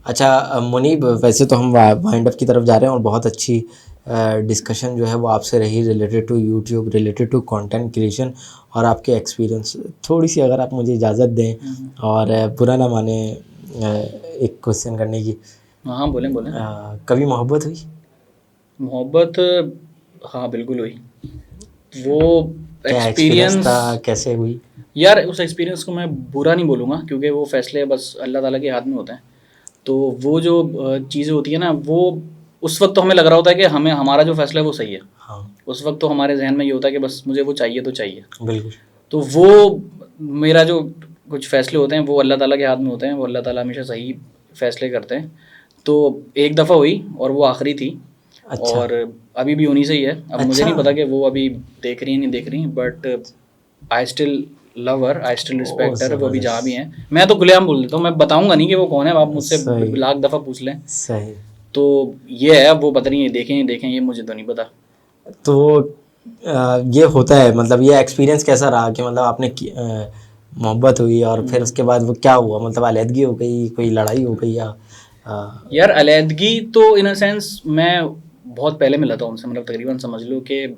अच्छा मुनीब, वैसे तो हम वाइंड अप की तरफ जा रहे हैं और बहुत अच्छी डिस्कशन जो है वो आपसे रही related to YouTube, related to content creation और आपके एक्सपीरियंस। थोड़ी सी अगर आप मुझे इजाज़त दें और बुरा ना माने एक क्वेश्चन करने की। हाँ बोलें। कभी मोहब्बत हुई? मोहब्बत हाँ बिल्कुल हुई। वो एक्सपीरियंस था, कैसे हुई? यार उस एक्सपीरियंस को मैं बुरा नहीं बोलूँगा क्योंकि वो फैसले बस अल्लाह ताला के हाथ में होते हैं। तो वो जो चीज़ें होती है ना, वो उस वक्त तो हमें लग रहा होता है कि हमें हमारा जो फैसला है वो सही है। हाँ उस वक्त तो हमारे जहन में ये होता है कि बस मुझे वो चाहिए तो चाहिए। बिल्कुल। तो वो मेरा जो कुछ फैसले होते हैं वो अल्लाह ताला के हाथ में होते हैं, वो अल्लाह ताला हमेशा सही फैसले करते हैं। तो एक दफ़ा हुई और वो आखिरी थी। अच्छा। और अभी भी उन्हीं से ही है। अब मुझे अच्छा। नहीं पता कि वो अभी देख रही है नहीं देख रही, but I still love her, I still respect her. वो अभी जहाँ भी हैं, मैं तो खुलेआम बोल देता हूँ, मैं बताऊंगा नहीं कि वो कौन है, आप मुझसे सही लाख दफ़ा पूछ लें। सही। तो ये है, वो पता नहीं देखें नहीं देखें, ये मुझे तो नहीं पता। तो ये होता है, मतलब ये एक्सपीरियंस कैसा रहा कि मतलब आपने मोहब्बत हुई और फिर उसके बाद वो क्या हुआ, मतलब अलहदगी हो गई, कोई लड़ाई हो गई या यार अलहदगी तो इन अ सेंस मैं बहुत पहले मिला था उनसे, मतलब तकरीबन समझ लो कि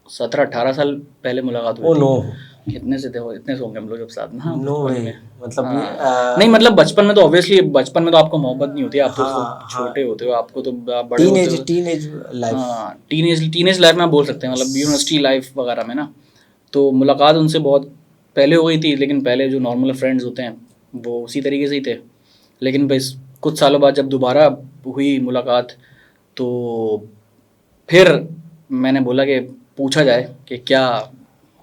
17-18 साल पहले मुलाकात ओ हुई थी। नो। कितने से थे वो, इतने से होंगे हम लोग जब साथ में। हाँ नो बचपन वे। में। मतलब ये हाँ नहीं मतलब बचपन में तो ऑब्वियसली, बचपन में तो आपको मोहब्बत नहीं होती, आप तो हाँ हाँ छोटे होते हो, आपको तो आप बड़े होते हो। Teenage life. हाँ टीनेज लाइफ में आप बोल सकते हैं, मतलब यूनिवर्सिटी लाइफ वगैरह में ना। तो मुलाकात उनसे बहुत पहले हो गई थी, लेकिन पहले जो नॉर्मल फ्रेंड्स होते हैं वो उसी तरीके से ही थे। लेकिन बस कुछ सालों बाद जब दोबारा हुई मुलाकात, तो फिर मैंने बोला कि पूछा जाए कि क्या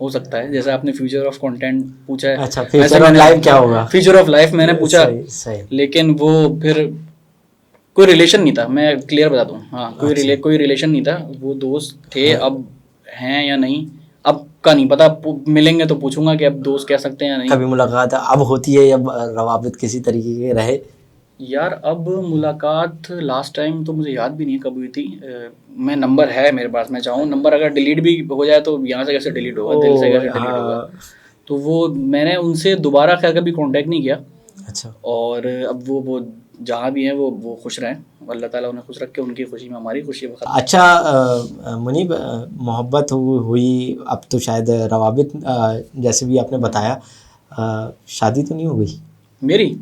हो सकता है। जैसे आपने फ्यूचर ऑफ कंटेंट पूछा है, अच्छा, वैसे फ्यूचर ऑफ मैंने लाइफ क्या होगा? फ्यूचर ऑफ लाइफ मैंने पूछा। सही सही। लेकिन वो फिर कोई रिलेशन नहीं था, मैं क्लियर बता दूं। हाँ अच्छा कोई रिलेशन नहीं था, वो दोस्त थे। हाँ। अब हैं या नहीं अब का नहीं पता, मिलेंगे तो पूछूंगा कि अब दोस्त कह सकते हैं या नहीं। कभी मुलाकात अब होती है या रवाबित किसी तरीके के रहे? यार अब मुलाकात लास्ट टाइम तो मुझे याद भी नहीं है कब हुई थी। मैं नंबर है मेरे पास, मैं चाहूँ नंबर अगर डिलीट भी हो जाए तो यहाँ से कैसे डिलीट होगा, दिल से ओ कैसे डिलीट होगा। हाँ। तो वो मैंने उनसे दोबारा खैर कभी कांटेक्ट नहीं किया। अच्छा और अब वो जहाँ भी हैं वो खुश रहें, अल्लाह ताला उन्हें खुश रखे, उनकी खुशी में हमारी खुशी है। अच्छा। मुनीब, मोहब्बत हुई, अब तो शायद रवाबित जैसे भी आपने बताया, शादी तो नहीं हो गई मेरी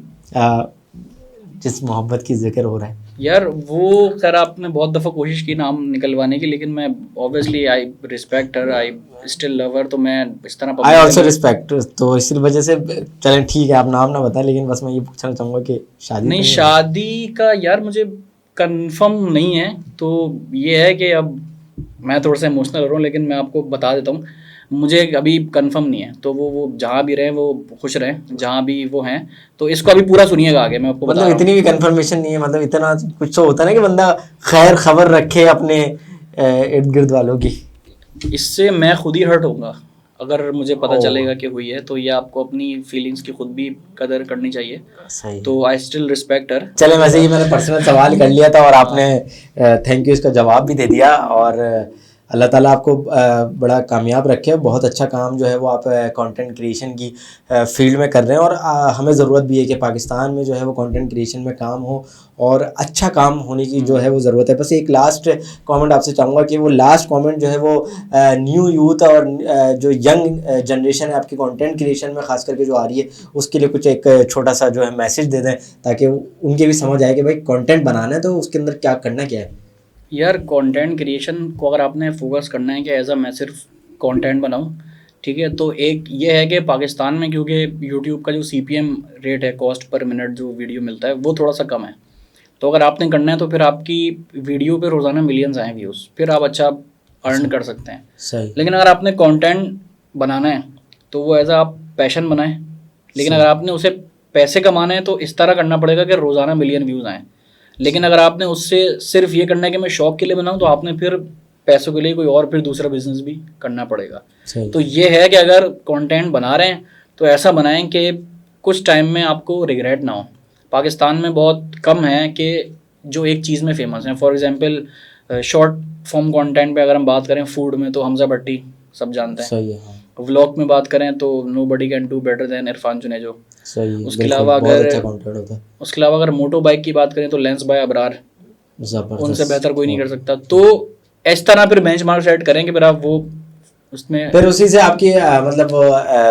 जिस मोहब्बत की जिक्र हो रहा है? यार वो खैर आपने बहुत दफ़ा कोशिश की नाम निकलवाने की, लेकिन मैं obviously I respect her, I still love हर। तो मैं इस तरह आई ऑल्सो रिस्पेक्ट, तो इसी वजह से चलें ठीक है, आप नाम ना बताएं, लेकिन बस मैं ये पूछना चाहूँगा कि शादी नहीं, तो नहीं शादी का यार मुझे कंफर्म नहीं है। तो ये है कि अब मैं थोड़ा सा इमोशनल हो रहा हूँ, लेकिन मैं आपको बता देता हूँ, मुझे अभी कंफर्म नहीं है। तो वो जहाँ भी रहें वो खुश रहें, जहाँ भी वो हैं। तो इसको अभी पूरा सुनिएगा आगे, मैं आपको बता मतलब रहा इतनी हूँ। भी कंफर्मेशन नहीं है, मतलब इतना कुछ तो होता है ना कि बंदा खैर खबर रखे अपने इर्द गिर्द वालों की। इससे मैं खुद ही हर्ट होऊंगा अगर मुझे पता ओ चलेगा कि हुई है। तो ये आपको अपनी फीलिंग्स की खुद भी कदर करनी चाहिए। सही है। तो आई स्टिल रिस्पेक्ट हर। चले, वैसे ही मैंने पर्सनल सवाल कर लिया था और आपने थैंक यू इसका जवाब भी दे दिया। और अल्लाह ताला आपको बड़ा कामयाब रखे। बहुत अच्छा काम जो है वो आप कंटेंट क्रिएशन की फील्ड में कर रहे हैं, और हमें ज़रूरत भी है कि पाकिस्तान में जो है वो कंटेंट क्रिएशन में काम हो, और अच्छा काम होने की जो है वो ज़रूरत है। बस एक लास्ट कमेंट आपसे चाहूँगा कि वो लास्ट कमेंट जो है वो न्यू यूथ और जो यंग जनरेशन है आपकी कंटेंट क्रिएशन में ख़ास करके जो आ रही है, उसके लिए कुछ एक छोटा सा जो है मैसेज दे दें, ताकि उनके भी समझ आए कि भाई कंटेंट बनाना है तो उसके अंदर क्या करना क्या है। यार कंटेंट क्रिएशन को अगर आपने फोकस करना है कि एज अ मैं सिर्फ कंटेंट बनाऊं, ठीक है, तो एक ये है कि पाकिस्तान में क्योंकि यूट्यूब का जो CPM रेट है, कॉस्ट पर मिनट जो वीडियो मिलता है, वो थोड़ा सा कम है। तो अगर आपने करना है तो फिर आपकी वीडियो पे रोज़ाना मिलियंस आए व्यूज़, फिर आप अच्छा अर्न कर सकते हैं। सही लेकिन अगर आपने कंटेंट बनाना है तो वो एज आप पैशन बनाएं। लेकिन सही अगर आपने उसे पैसे कमाना है तो इस तरह करना पड़ेगा कि रोज़ाना मिलियन व्यूज़ आएँ। लेकिन अगर आपने उससे सिर्फ ये करना है कि मैं शौक के लिए बनाऊं, तो आपने फिर पैसों के लिए कोई और फिर दूसरा बिजनेस भी करना पड़ेगा। सही। तो ये है कि अगर कंटेंट बना रहे हैं तो ऐसा बनाएं कि कुछ टाइम में आपको रिग्रेट ना हो। पाकिस्तान में बहुत कम है कि जो एक चीज़ में फेमस हैं। For example short form content पे अगर हम बात करें, फूड में तो हमजा भट्टी सब जानते हैं। सही है। हाँ व्लॉग में बात करें तो nobody can do better than Irfan Junejo. सही है, उसके बिल्कुल अलावा बहुत अगर अच्छा कंटेंट होता है। उसके अलावा अगर मोटो बाइक की बात करें तो लेंस बाय अबरार, ज़बरदस्त। उनसे बेहतर कोई नहीं कर सकता। तो इस तरह फिर बेंचमार्क सेट करें कि फिर आप वो उसमें फिर उसी से आपकी मतलब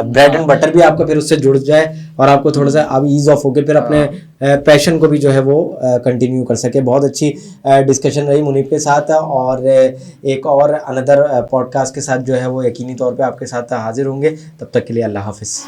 ब्रेड एंड बटर भी आपका फिर उससे जुड़ जाए, और आपको थोड़ा सा अब ईज ऑफ होके फिर अपने पैशन को भी जो है वो कंटिन्यू कर सके। बहुत अच्छी डिस्कशन रही मुनीब के साथ, और एक और अनदर पॉडकास्ट के साथ जो है वो यकीनी तौर पे आपके साथ हाजिर होंगे। तब तक के लिए अल्लाह हाफिज़।